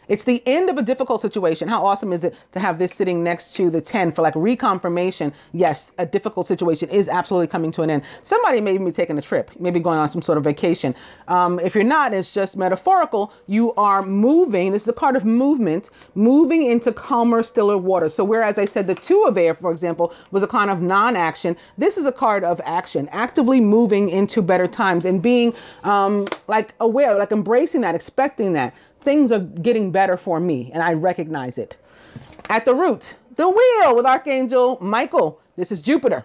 It's the end of a difficult situation. How awesome is it to have this sitting next to the 10 for like reconfirmation? Yes, a difficult situation is absolutely coming to an end. Somebody may be taking a trip, maybe going on some sort of vacation. If you're not, it's just metaphorical. You are moving. This is a card of movement, moving into calmer, stiller water. So whereas I said the 2 of air, for example, was a kind of non-action, this is a card of action, actively moving into better times and being like aware, like embracing that, expecting that. Things are getting better for me, and I recognize it. At the root, the wheel with Archangel Michael. This is Jupiter.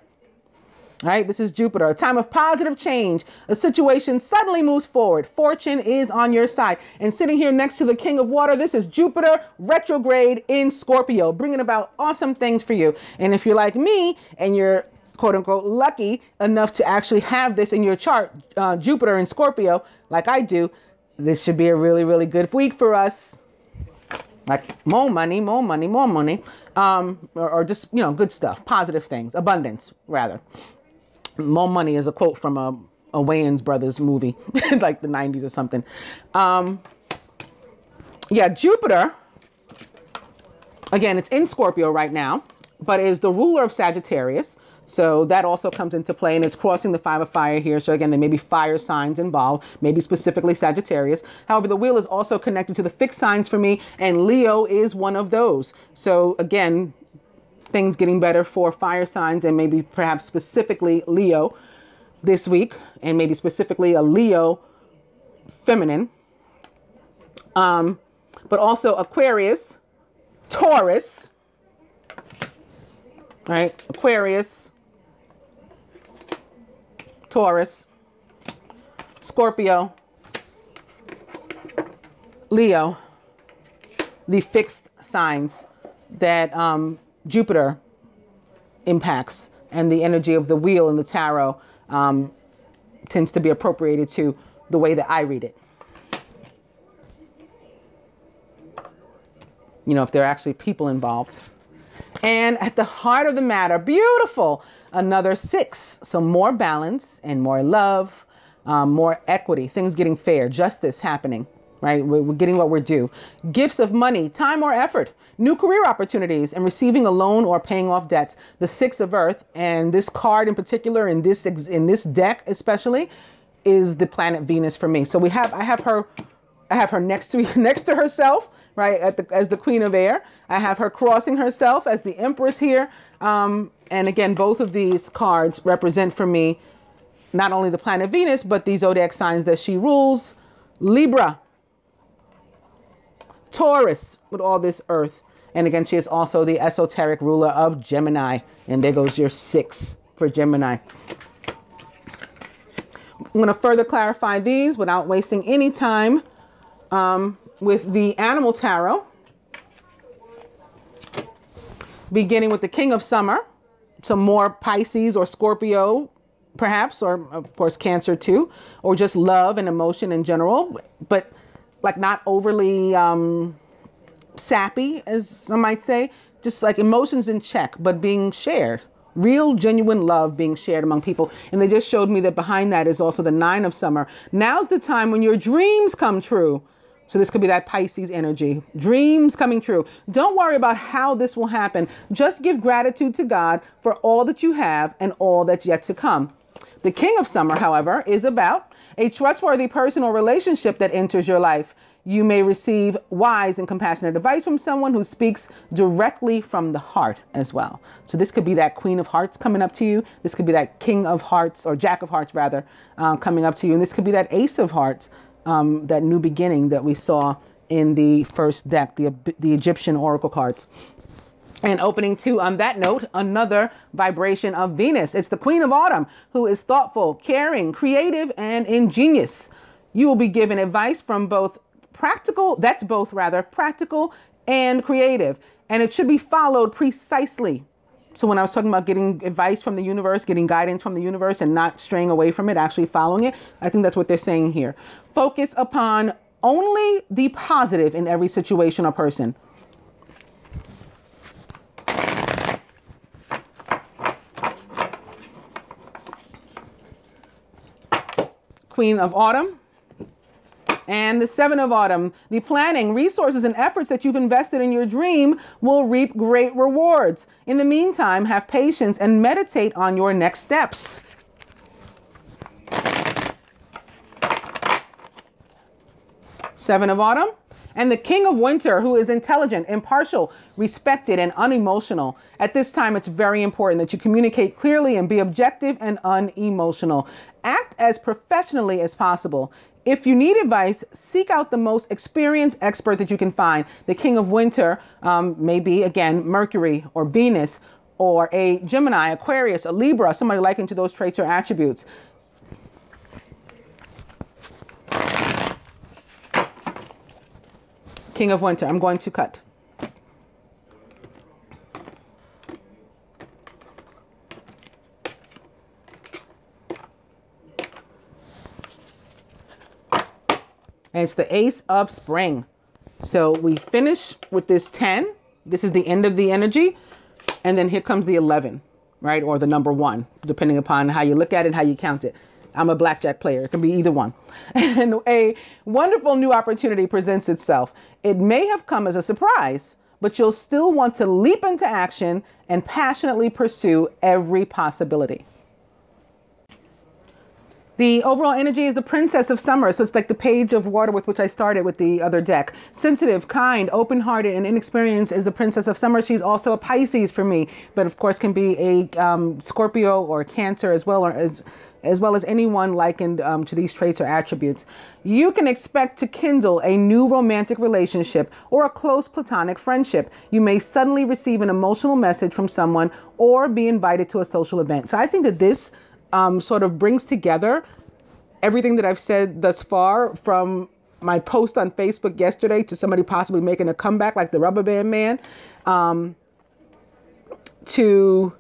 All right, this is Jupiter. A time of positive change. A situation suddenly moves forward. Fortune is on your side. And sitting here next to the King of Water, this is Jupiter retrograde in Scorpio, bringing about awesome things for you. And if you're like me and you're quote unquote lucky enough to actually have this in your chart, Jupiter in Scorpio, like I do, this should be a really, really good week for us. Like more money, more money, more money. Or just, you know, good stuff, positive things, abundance, rather. More money is a quote from a Wayans Brothers movie, like the 90s or something. Yeah, Jupiter, again, it's in Scorpio right now, but is the ruler of Sagittarius. So that also comes into play, and it's crossing the 5 of fire here. So again, there may be fire signs involved, maybe specifically Sagittarius. However, the wheel is also connected to the fixed signs for me, and Leo is one of those. So again, things getting better for fire signs, and maybe perhaps specifically Leo this week, and maybe specifically a Leo feminine. But also Aquarius, Taurus, right? Aquarius, Taurus, Scorpio, Leo, the fixed signs that Jupiter impacts, and the energy of the wheel in the tarot tends to be appropriated to the way that I read it. You know, if there are actually people involved. And at the heart of the matter, beautiful, another 6. So more balance and more love, more equity, things getting fair, justice happening, right? We're getting what we're due. Gifts of money, time or effort, new career opportunities, and receiving a loan or paying off debts. The 6 of Earth, and this card in particular, in this deck especially, is the planet Venus for me. So I have her next to herself, right, as the Queen of Air. I have her crossing herself as the Empress here. And again, both of these cards represent for me not only the planet Venus, but the zodiac signs that she rules. Libra, Taurus, with all this Earth. And again, she is also the esoteric ruler of Gemini. And there goes your 6 for Gemini. I'm going to further clarify these without wasting any time. With the animal tarot, beginning with the King of Summer, some more Pisces or Scorpio, perhaps, or of course Cancer too, or just love and emotion in general, but like not overly sappy, as some might say, just like emotions in check, but being shared. Real, genuine love being shared among people. And they just showed me that behind that is also the 9 of Summer. Now's the time when your dreams come true. So this could be that Pisces energy. Dreams coming true. Don't worry about how this will happen. Just give gratitude to God for all that you have and all that's yet to come. The King of Summer, however, is about a trustworthy person or relationship that enters your life. You may receive wise and compassionate advice from someone who speaks directly from the heart as well. So this could be that Queen of Hearts coming up to you. This could be that King of Hearts, or Jack of Hearts rather, coming up to you. And this could be that Ace of Hearts, that new beginning that we saw in the first deck, the Egyptian oracle cards. And opening too, on that note, another vibration of Venus. It's the Queen of Autumn, who is thoughtful, caring, creative, and ingenious. You will be given advice from practical and creative, and it should be followed precisely. So when I was talking about getting advice from the universe, getting guidance from the universe, and not straying away from it, actually following it, I think that's what they're saying here. Focus upon only the positive in every situation or person. Queen of Autumn. And the 7 of Autumn, the planning, resources, and efforts that you've invested in your dream will reap great rewards. In the meantime, have patience and meditate on your next steps. Seven of Autumn. And the King of Winter, who is intelligent, impartial, respected, and unemotional. At this time, it's very important that you communicate clearly and be objective and unemotional. Act as professionally as possible. If you need advice, seek out the most experienced expert that you can find. The King of Winter may be, again, Mercury or Venus or a Gemini, Aquarius, a Libra, somebody likened to those traits or attributes. King of Winter, I'm going to cut. And it's the Ace of Spring. So we finish with this 10. This is the end of the energy. And then here comes the 11, right? Or the number 1, depending upon how you look at it, how you count it. I'm a blackjack player. It can be either one. And a wonderful new opportunity presents itself. It may have come as a surprise, but you'll still want to leap into action and passionately pursue every possibility. The overall energy is the Princess of Summer. So it's like the page of water with which I started with the other deck. Sensitive, kind, open-hearted, and inexperienced is the Princess of Summer. She's also a Pisces for me, but of course can be a Scorpio or Cancer as well, as well as anyone likened to these traits or attributes. You can expect to kindle a new romantic relationship or a close platonic friendship. You may suddenly receive an emotional message from someone or be invited to a social event. So I think that this sort of brings together everything that I've said thus far, from my post on Facebook yesterday to somebody possibly making a comeback like the Rubber Band Man, to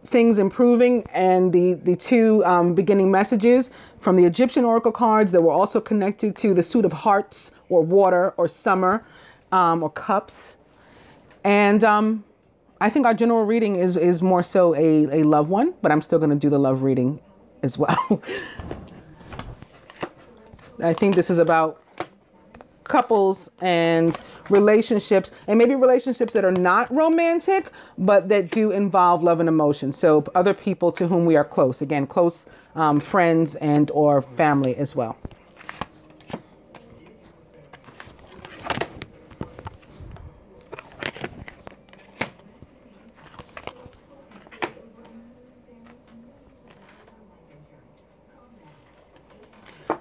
things improving, and the two beginning messages from the Egyptian oracle cards that were also connected to the suit of hearts or water or summer or cups. And I think our general reading is more so a love one, but I'm still going to do the love reading as well. I think this is about couples and relationships, and maybe relationships that are not romantic, but that do involve love and emotion. So other people to whom we are close, again, close friends and or family as well.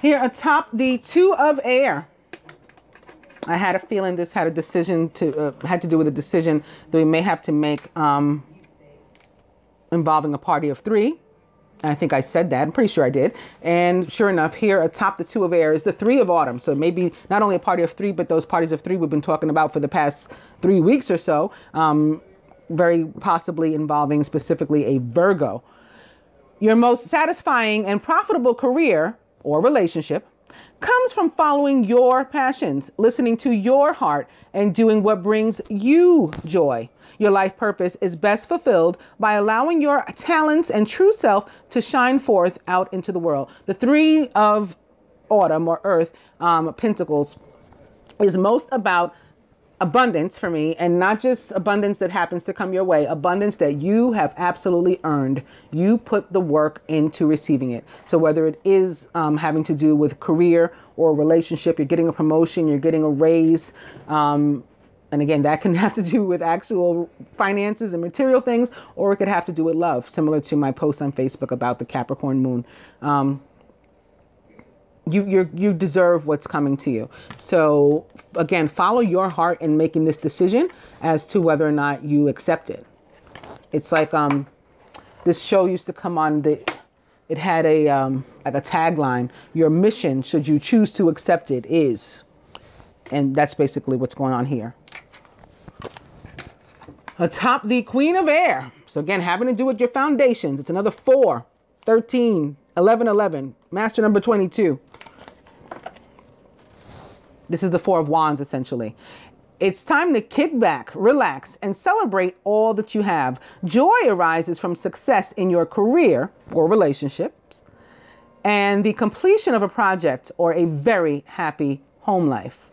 Here atop the 2 of air. I had a feeling this had a decision to had to do with a decision that we may have to make involving a party of 3. I think I said that. I'm pretty sure I did. And sure enough, here atop the 2 of air is the 3 of autumn. So maybe not only a party of 3, but those parties of 3 we've been talking about for the past 3 weeks or so, very possibly involving specifically a Virgo. Your most satisfying and profitable career or relationship comes from following your passions, listening to your heart, and doing what brings you joy. Your life purpose is best fulfilled by allowing your talents and true self to shine forth out into the world. The 3 of autumn or earth, pentacles, is most about abundance for me, and not just abundance that happens to come your way, abundance that you have absolutely earned. You put the work into receiving it. So whether it is having to do with career or relationship, you're getting a promotion, you're getting a raise, and again, that can have to do with actual finances and material things, or it could have to do with love, similar to my post on Facebook about the Capricorn moon. You deserve what's coming to you. So again, follow your heart in making this decision as to whether or not you accept it. It's like this show used to come on. It had a like a tagline: "Your mission, should you choose to accept it, is," and that's basically what's going on here. Atop the Queen of Air. So again, having to do with your foundations. It's another 4, 13, 11, 11. Master number 22. This is the 4 of Wands, essentially. It's time to kick back, relax, and celebrate all that you have. Joy arises from success in your career or relationships and the completion of a project or a very happy home life.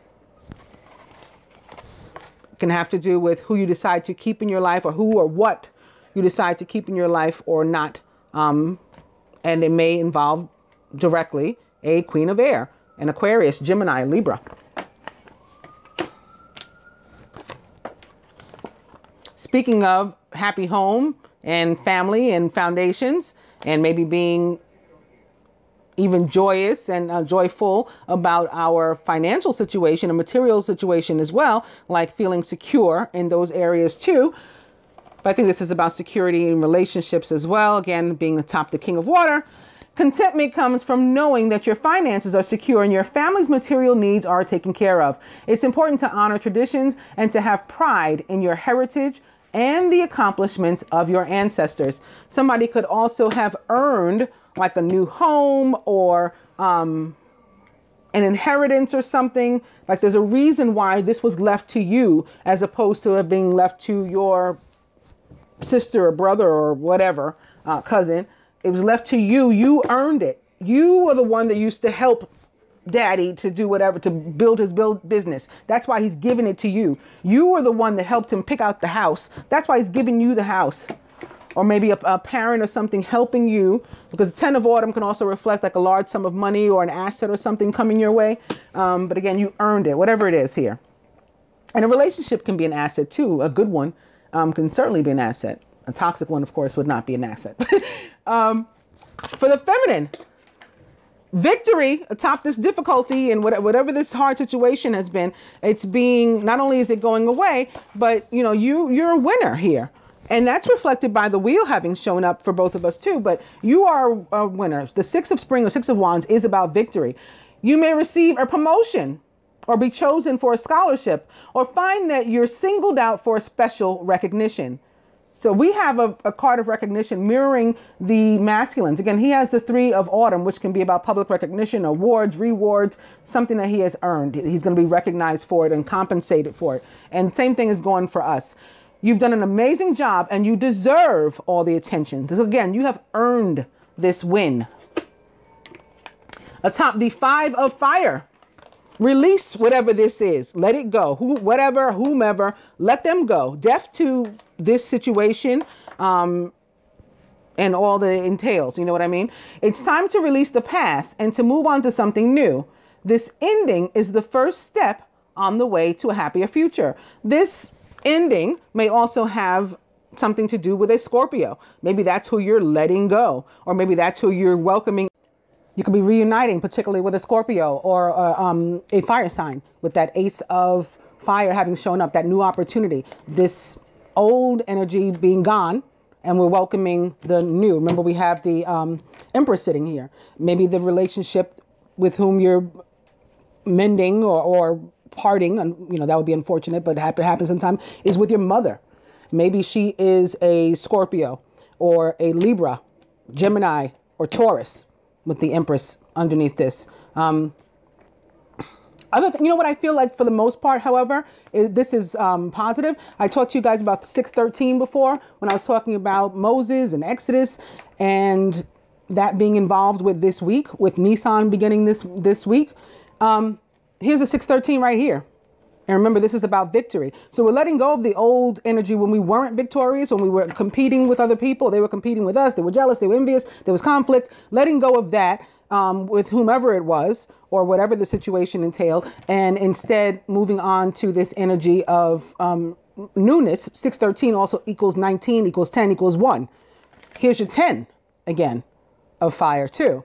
It can have to do with who you decide to keep in your life, or who or what you decide to keep in your life or not. And it may involve directly a Queen of Air, an Aquarius, Gemini, Libra. Speaking of happy home and family and foundations, and maybe being even joyous and joyful about our financial situation and material situation as well, like feeling secure in those areas too. But I think this is about security in relationships as well. Again, being atop the King of Water. Contentment comes from knowing that your finances are secure and your family's material needs are taken care of. It's important to honor traditions and to have pride in your heritage and the accomplishments of your ancestors. Somebody could also have earned like a new home or an inheritance or something. Like there's a reason why this was left to you as opposed to it being left to your sister or brother or whatever, cousin. It was left to you. You earned it. You were the one that used to help daddy to do whatever, to build his business. That's why he's giving it to you. You were the one that helped him pick out the house. That's why he's giving you the house. Or maybe a parent or something helping you, because 10 of autumn can also reflect like a large sum of money or an asset or something coming your way. But again, you earned it, whatever it is here. And a relationship can be an asset too. A good one can certainly be an asset. A toxic one, of course, would not be an asset. For the feminine, victory atop this difficulty and whatever this hard situation has been, it's being, not only is it going away, but you know, you're a winner here. And that's reflected by the wheel having shown up for both of us too. But you are a winner. The Six of Spring or Six of Wands is about victory. You may receive a promotion or be chosen for a scholarship or find that you're singled out for a special recognition. So we have a card of recognition mirroring the masculines. Again, he has the Three of Autumn, which can be about public recognition, awards, rewards, something that he has earned. He's going to be recognized for it and compensated for it. And same thing is going for us. You've done an amazing job and you deserve all the attention. So again, you have earned this win. Atop the Five of Fire. Release whatever this is. Let it go. Whatever, whomever, let them go. Deaf to this situation and all that it entails. You know what I mean? It's time to release the past and to move on to something new. This ending is the first step on the way to a happier future. This ending may also have something to do with a Scorpio. Maybe that's who you're letting go, or maybe that's who you're welcoming. You could be reuniting, particularly with a Scorpio or a fire sign, with that Ace of Fire having shown up, that new opportunity, this old energy being gone, and we're welcoming the new. Remember, we have the Empress sitting here. Maybe the relationship with whom you're mending or parting, and you know, that would be unfortunate, but it happens sometimes, is with your mother. Maybe she is a Scorpio or a Libra, Gemini, or Taurus, with the Empress underneath this. You know what I feel like for the most part, however, this is positive. I talked to you guys about 613 before when I was talking about Moses and Exodus and that being involved with this week, with Nissan beginning this week. Here's a 613 right here. And remember, this is about victory. So we're letting go of the old energy when we weren't victorious, when we were competing with other people. They were competing with us. They were jealous. They were envious. There was conflict. Letting go of that with whomever it was or whatever the situation entailed. And instead moving on to this energy of newness. 613 also equals 19, equals 10, equals 1. Here's your 10 again of fire too,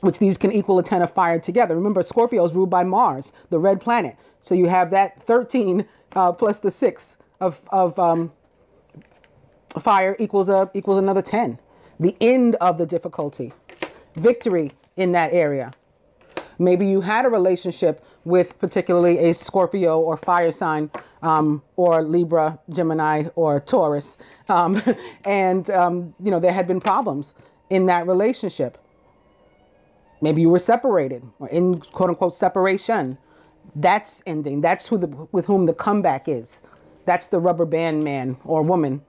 which these can equal a 10 of fire together. Remember, Scorpio is ruled by Mars, the red planet. So you have that 13 plus the 6 of fire equals another 10. The end of the difficulty, victory in that area. Maybe you had a relationship with particularly a Scorpio or fire sign or Libra, Gemini, or Taurus. And you know, there had been problems in that relationship. Maybe you were separated or in quote unquote separation. That's ending. That's with whom the comeback is. That's the rubber band man or woman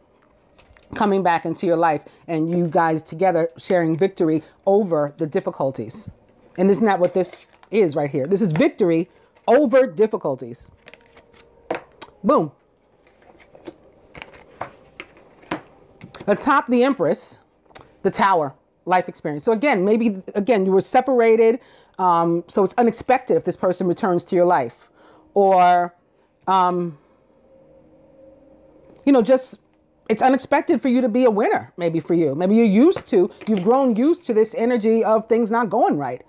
coming back into your life and you guys together sharing victory over the difficulties. And isn't that what this is right here? This is victory over difficulties. Boom. Atop the Empress, the Tower. Life experience. So again, maybe, you were separated. So it's unexpected if this person returns to your life or, you know, just, it's unexpected for you to be a winner. Maybe for you, maybe you've grown used to this energy of things not going right,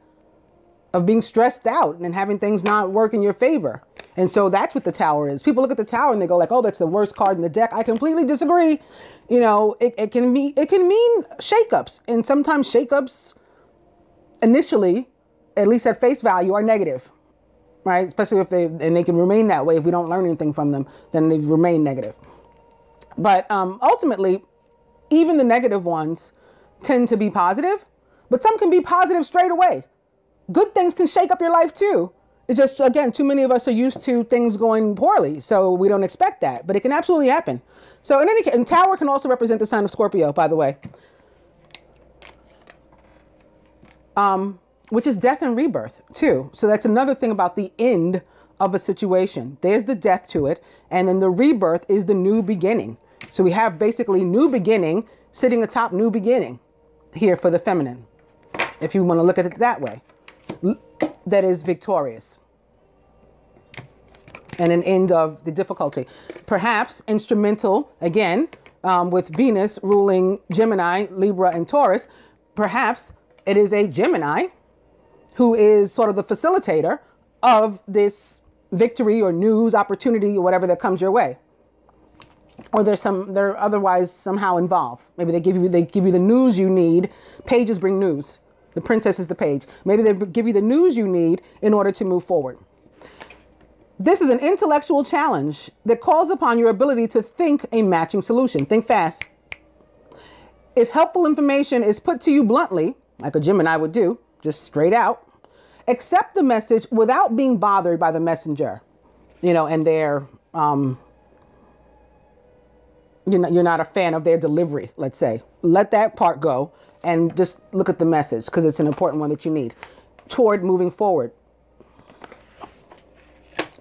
of being stressed out and having things not work in your favor. And so that's what the Tower is. People look at the Tower and they go like, oh, that's the worst card in the deck. I completely disagree. You know, it can mean shakeups, and sometimes shakeups initially, at least at face value, are negative, right? Especially if they can remain that way. If we don't learn anything from them, then they remain negative. But ultimately, even the negative ones tend to be positive, but some can be positive straight away. good things can shake up your life too. It's just, again, too many of us are used to things going poorly, so we don't expect that, but it can absolutely happen. So in any case, and Tower can also represent the sign of Scorpio, by the way, which is death and rebirth too. So that's another thing about the end of a situation. There's the death to it, and then the rebirth is the new beginning. So we have basically new beginning sitting atop new beginning here for the feminine, if you want to look at it that way. That is victorious and an end of the difficulty. Perhaps instrumental, again, with Venus ruling Gemini, Libra, and Taurus, perhaps it is a Gemini who is sort of the facilitator of this victory or news, opportunity, or whatever that comes your way. Or they're otherwise somehow involved. Maybe they give you the news you need. Pages bring news. The princess is the page. Maybe they give you the news you need in order to move forward. This is an intellectual challenge that calls upon your ability to think a matching solution. Think fast. If helpful information is put to you bluntly, like a Gemini would do, just straight out, accept the message without being bothered by the messenger, and their, you're not a fan of their delivery, let's say. Let that part go and just look at the message, because it's an important one that you need toward moving forward.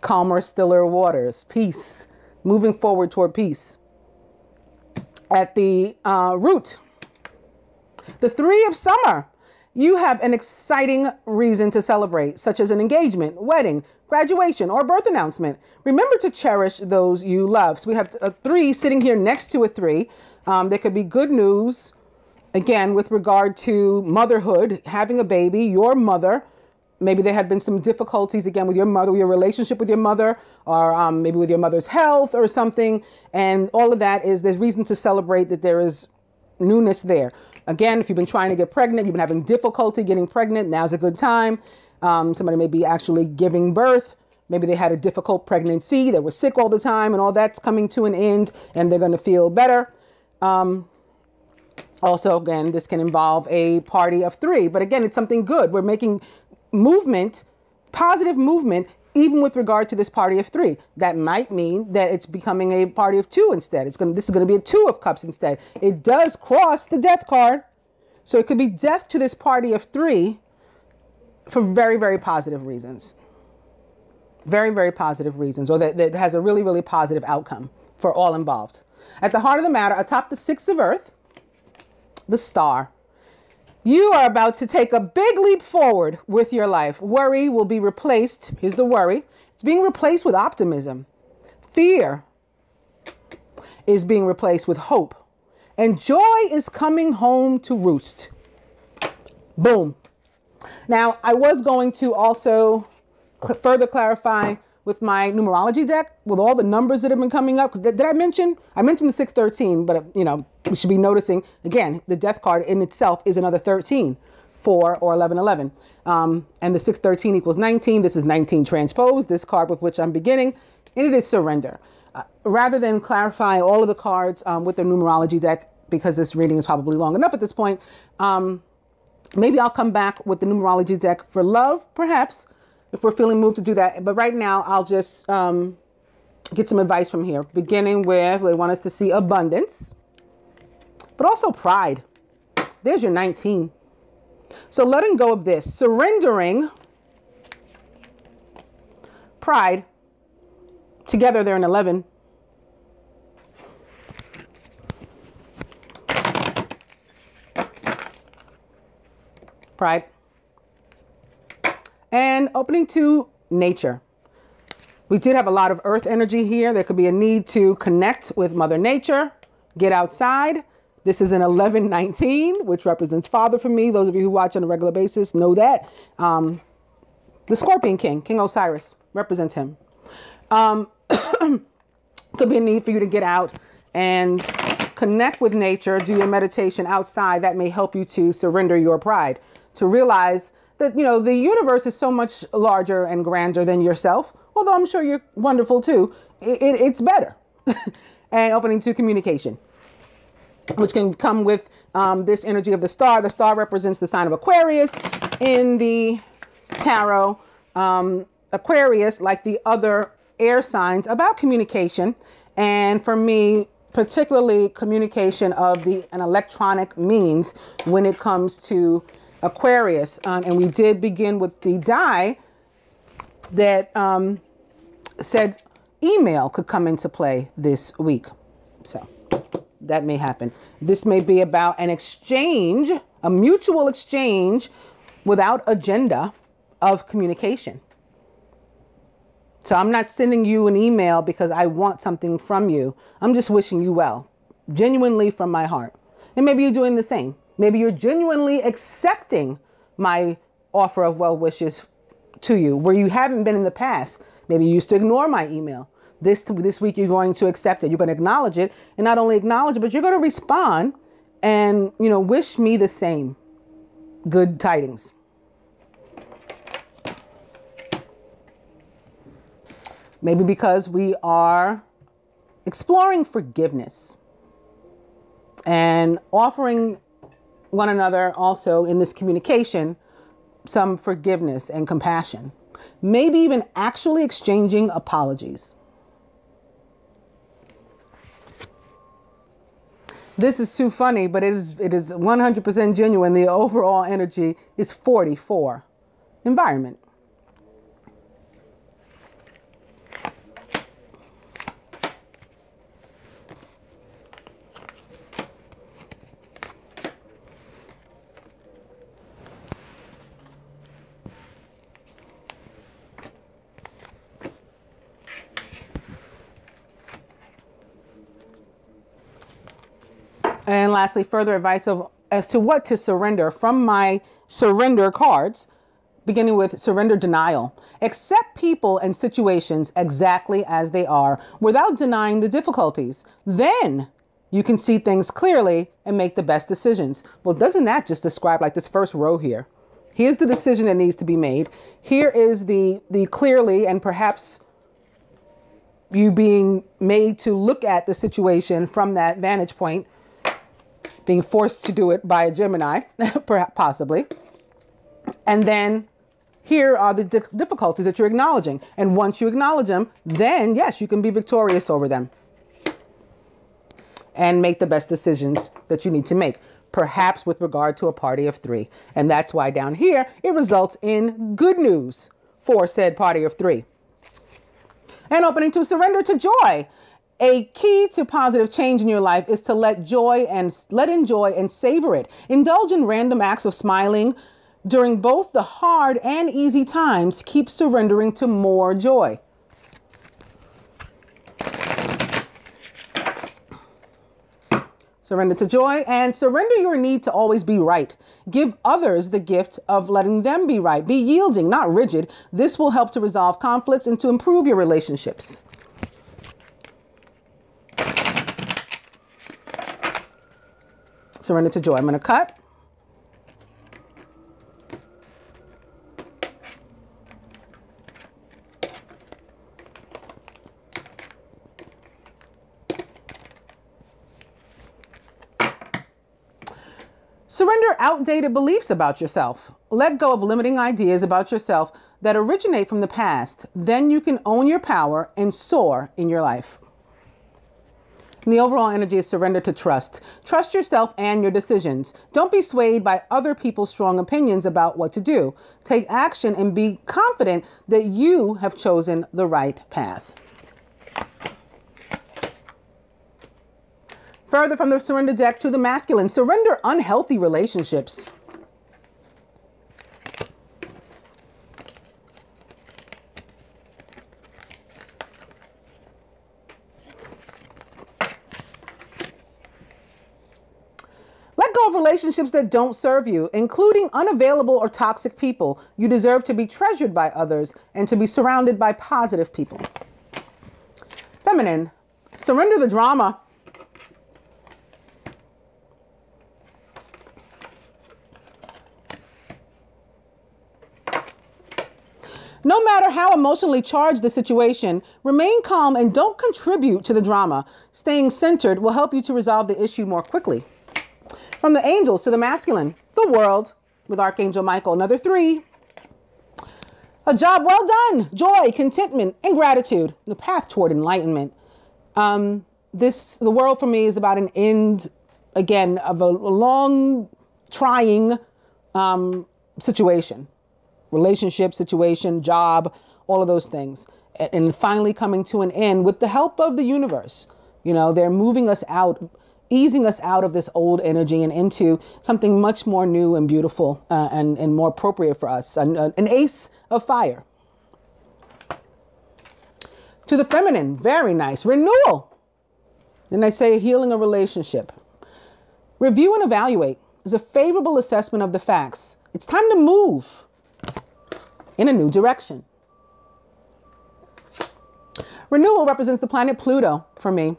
Calmer, stiller waters, peace, moving forward toward peace. At the root, the 3 of summer, you have an exciting reason to celebrate, such as an engagement, wedding, graduation, or birth announcement. Remember to cherish those you love. So we have a 3 sitting here next to a 3. There could be good news, again, with regard to motherhood, having a baby, your mother. Maybe there had been some difficulties, again, with your mother, your relationship with your mother, or maybe with your mother's health or something. And all of that there's reason to celebrate that there is newness there. Again, if you've been trying to get pregnant, you've been having difficulty getting pregnant, now's a good time. Somebody may be actually giving birth. Maybe they had a difficult pregnancy. They were sick all the time, and all that's coming to an end, and they're going to feel better. Also, again, this can involve a party of 3. But again, it's something good. We're making movement, positive movement, even with regard to this party of 3. That might mean that it's becoming a party of 2 instead. This is going to be a 2 of cups instead. It does cross the death card. So it could be death to this party of 3 for very, very positive reasons. Very, very positive reasons, or that has a really, really positive outcome for all involved. At the heart of the matter, atop the 6 of earth, the star. You are about to take a big leap forward with your life. Worry will be replaced. Here's the worry. It's being replaced with optimism. Fear is being replaced with hope. And joy is coming home to roost. Boom. Now, I was going to also further clarify with my numerology deck, with all the numbers that have been coming up. Did I mention? I mentioned the 613, but we should be noticing, again, the death card in itself is another 13, 4 or 11, 11. And the 613 equals 19. This is 19 transpose, this card with which I'm beginning, and it is surrender. Rather than clarify all of the cards with the numerology deck, because this reading is probably long enough at this point, maybe I'll come back with the numerology deck for love, perhaps, if we're feeling moved to do that. But right now, I'll just get some advice from here, beginning with, they want us to see abundance, but also pride. There's your 19. So letting go of this, surrendering, pride, together they're an 11. Pride. And opening to nature. We did have a lot of earth energy here. There could be a need to connect with Mother Nature, get outside. This is an 1119, which represents father for me. Those of you who watch on a regular basis know that. The Scorpion King, King Osiris, represents him. Could be a need for you to get out and connect with nature, do your meditation outside. That may help you to surrender your pride, to realize that, the universe is so much larger and grander than yourself. Although I'm sure you're wonderful too. It's better. And opening to communication, which can come with this energy of the star. The star represents the sign of Aquarius in the tarot, Aquarius, like the other air signs, about communication. And for me, particularly communication of an electronic means when it comes to Aquarius. And we did begin with the die that said email could come into play this week. So that may happen. This may be about an exchange, a mutual exchange without agenda of communication. So I'm not sending you an email because I want something from you. I'm just wishing you well, genuinely from my heart. And maybe you're doing the same. Maybe you're genuinely accepting my offer of well wishes to you where you haven't been in the past. Maybe you used to ignore my email. This week, you're going to accept it. You're going to acknowledge it, and not only acknowledge it, but you're going to respond and, wish me the same good tidings. Maybe because we are exploring forgiveness and offering one another also in this communication some forgiveness and compassion. Maybe even actually exchanging apologies. This is too funny, but it is 100% genuine. The overall energy is 44. Environment. And lastly, further advice as to what to surrender from my surrender cards, beginning with surrender denial. Accept people and situations exactly as they are without denying the difficulties. Then you can see things clearly and make the best decisions. Well, doesn't that just describe like this first row here? Here's the decision that needs to be made. Here is the clearly, and perhaps you being made to look at the situation from that vantage point, being forced to do it by a Gemini, perhaps, possibly. And then here are the difficulties that you're acknowledging. And once you acknowledge them, then yes, you can be victorious over them and make the best decisions that you need to make, perhaps with regard to a party of 3. And that's why down here, it results in good news for said party of 3. And opening to surrender to joy. A key to positive change in your life is to let in joy and savor it. Indulge in random acts of smiling during both the hard and easy times. Keep surrendering to more joy. Surrender to joy and surrender your need to always be right. Give others the gift of letting them be right. Be yielding, not rigid. This will help to resolve conflicts and to improve your relationships. Surrender to joy. I'm going to cut. Surrender outdated beliefs about yourself. Let go of limiting ideas about yourself that originate from the past. Then you can own your power and soar in your life. And the overall energy is surrender to trust. Trust yourself and your decisions. Don't be swayed by other people's strong opinions about what to do. Take action and be confident that you have chosen the right path. Further from the surrender deck to the masculine, surrender unhealthy relationships. Let go of relationships that don't serve you, including unavailable or toxic people. You deserve to be treasured by others and to be surrounded by positive people. Feminine, surrender the drama. No matter how emotionally charged the situation, remain calm and don't contribute to the drama. Staying centered will help you to resolve the issue more quickly. From the angels to the masculine, the world with Archangel Michael, another 3. A job well done, joy, contentment, and gratitude, the path toward enlightenment. The world for me is about an end, again, of a long, trying situation, relationship situation, job, all of those things. And finally coming to an end with the help of the universe. You know, they're moving us out, easing us out of this old energy and into something much more new and beautiful and more appropriate for us. An ace of fire. To the feminine, very nice. Renewal. Then I say healing a relationship. Review and evaluate is a favorable assessment of the facts. It's time to move in a new direction. Renewal represents the planet Pluto for me.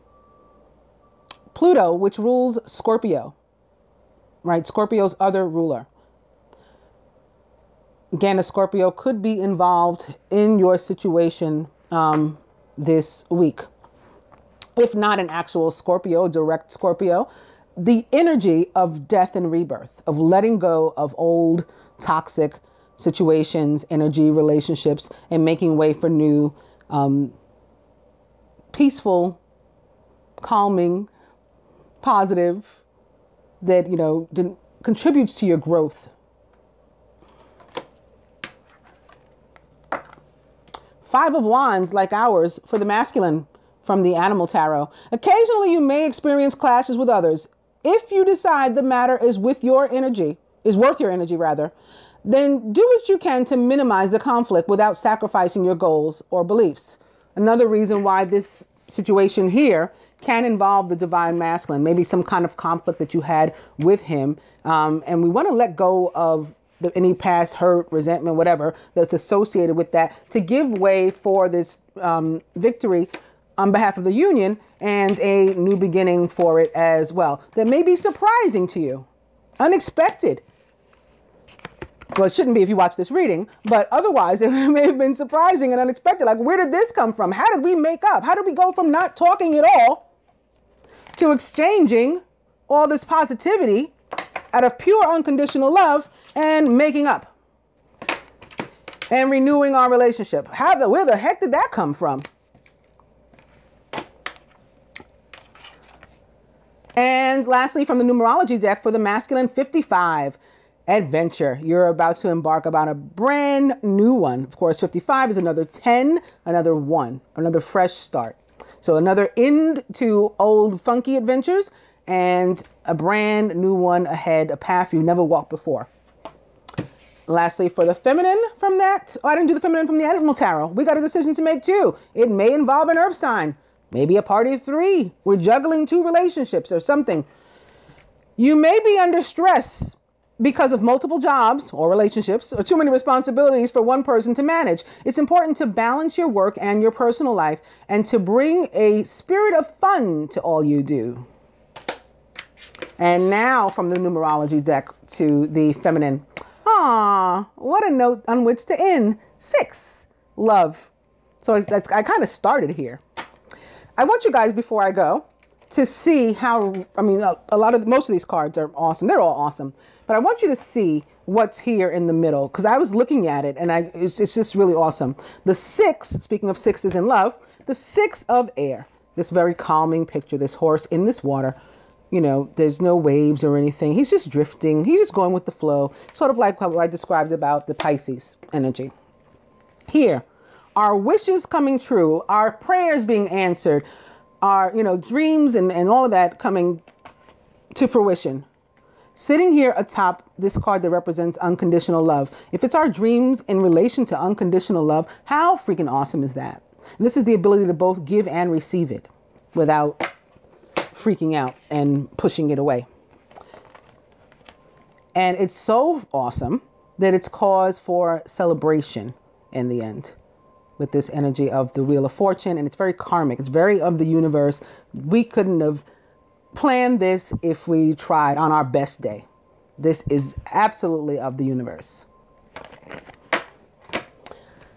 Pluto, which rules Scorpio, right? Scorpio's other ruler. Again, a Scorpio could be involved in your situation this week. If not an actual Scorpio, direct Scorpio, the energy of death and rebirth, of letting go of old toxic situations, energy, relationships, and making way for new, peaceful, calming, positive, that, you know, contributes to your growth. Five of Wands, like ours, for the masculine from the Animal Tarot. Occasionally you may experience clashes with others. If you decide the matter is worth your energy, then do what you can to minimize the conflict without sacrificing your goals or beliefs. Another reason why this situation here can involve the divine masculine, maybe some kind of conflict that you had with him. And we want to let go of any past hurt, resentment, whatever that's associated with that, to give way for this victory on behalf of the union and a new beginning for it as well. That may be surprising to you, unexpected. Well, it shouldn't be if you watch this reading, but otherwise it may have been surprising and unexpected. Like, where did this come from? How did we make up? How did we go from not talking at all to exchanging all this positivity out of pure unconditional love and making up and renewing our relationship? Where the heck did that come from? And lastly, from the numerology deck for the masculine, 55, adventure. You're about to embark about a brand new one. Of course, 55 is another 10, another 1, another fresh start. So another end to old funky adventures and a brand new one ahead, a path you've never walked before. Lastly, for the feminine from that, I didn't do the feminine from the Animal Tarot. We got a decision to make too. It may involve an earth sign. Maybe a party of 3. We're juggling 2 relationships or something. You may be under stress because of multiple jobs or relationships or too many responsibilities for one person to manage. It's important to balance your work and your personal life and to bring a spirit of fun to all you do. And now from the numerology deck to the feminine. Ah, what a note on which to end. 6, love. So I kind of started here. I want you guys, before I go, to see how, I mean, most of these cards are awesome. They're all awesome. But I want you to see what's here in the middle, because I was looking at it and it's just really awesome. The 6, speaking of 6s in love, the 6 of air, this very calming picture, this horse in this water, you know, there's no waves or anything. He's just drifting. He's just going with the flow, sort of like how I described about the Pisces energy. Here, our wishes coming true, our prayers being answered, our, you know, dreams and all of that coming to fruition. Sitting here atop this card that represents unconditional love. If it's our dreams in relation to unconditional love, how freaking awesome is that? And this is the ability to both give and receive it without freaking out and pushing it away. And it's so awesome that it's cause for celebration in the end, with this energy of the Wheel of Fortune. And it's very karmic. It's very of the universe. We couldn't have planned this if we tried on our best day. This is absolutely of the universe.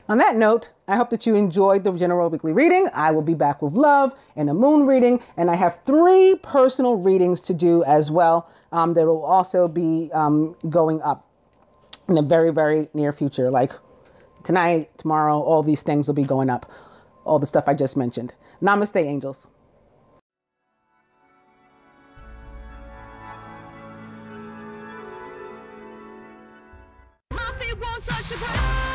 On that note, I hope that you enjoyed the general weekly reading. I will be back with love and a moon reading. And I have 3 personal readings to do as well that will also be going up in the very, very near future, like Tonight, tomorrow, all these things will be going up. All the stuff I just mentioned. Namaste, angels. My feet won't touch the ground.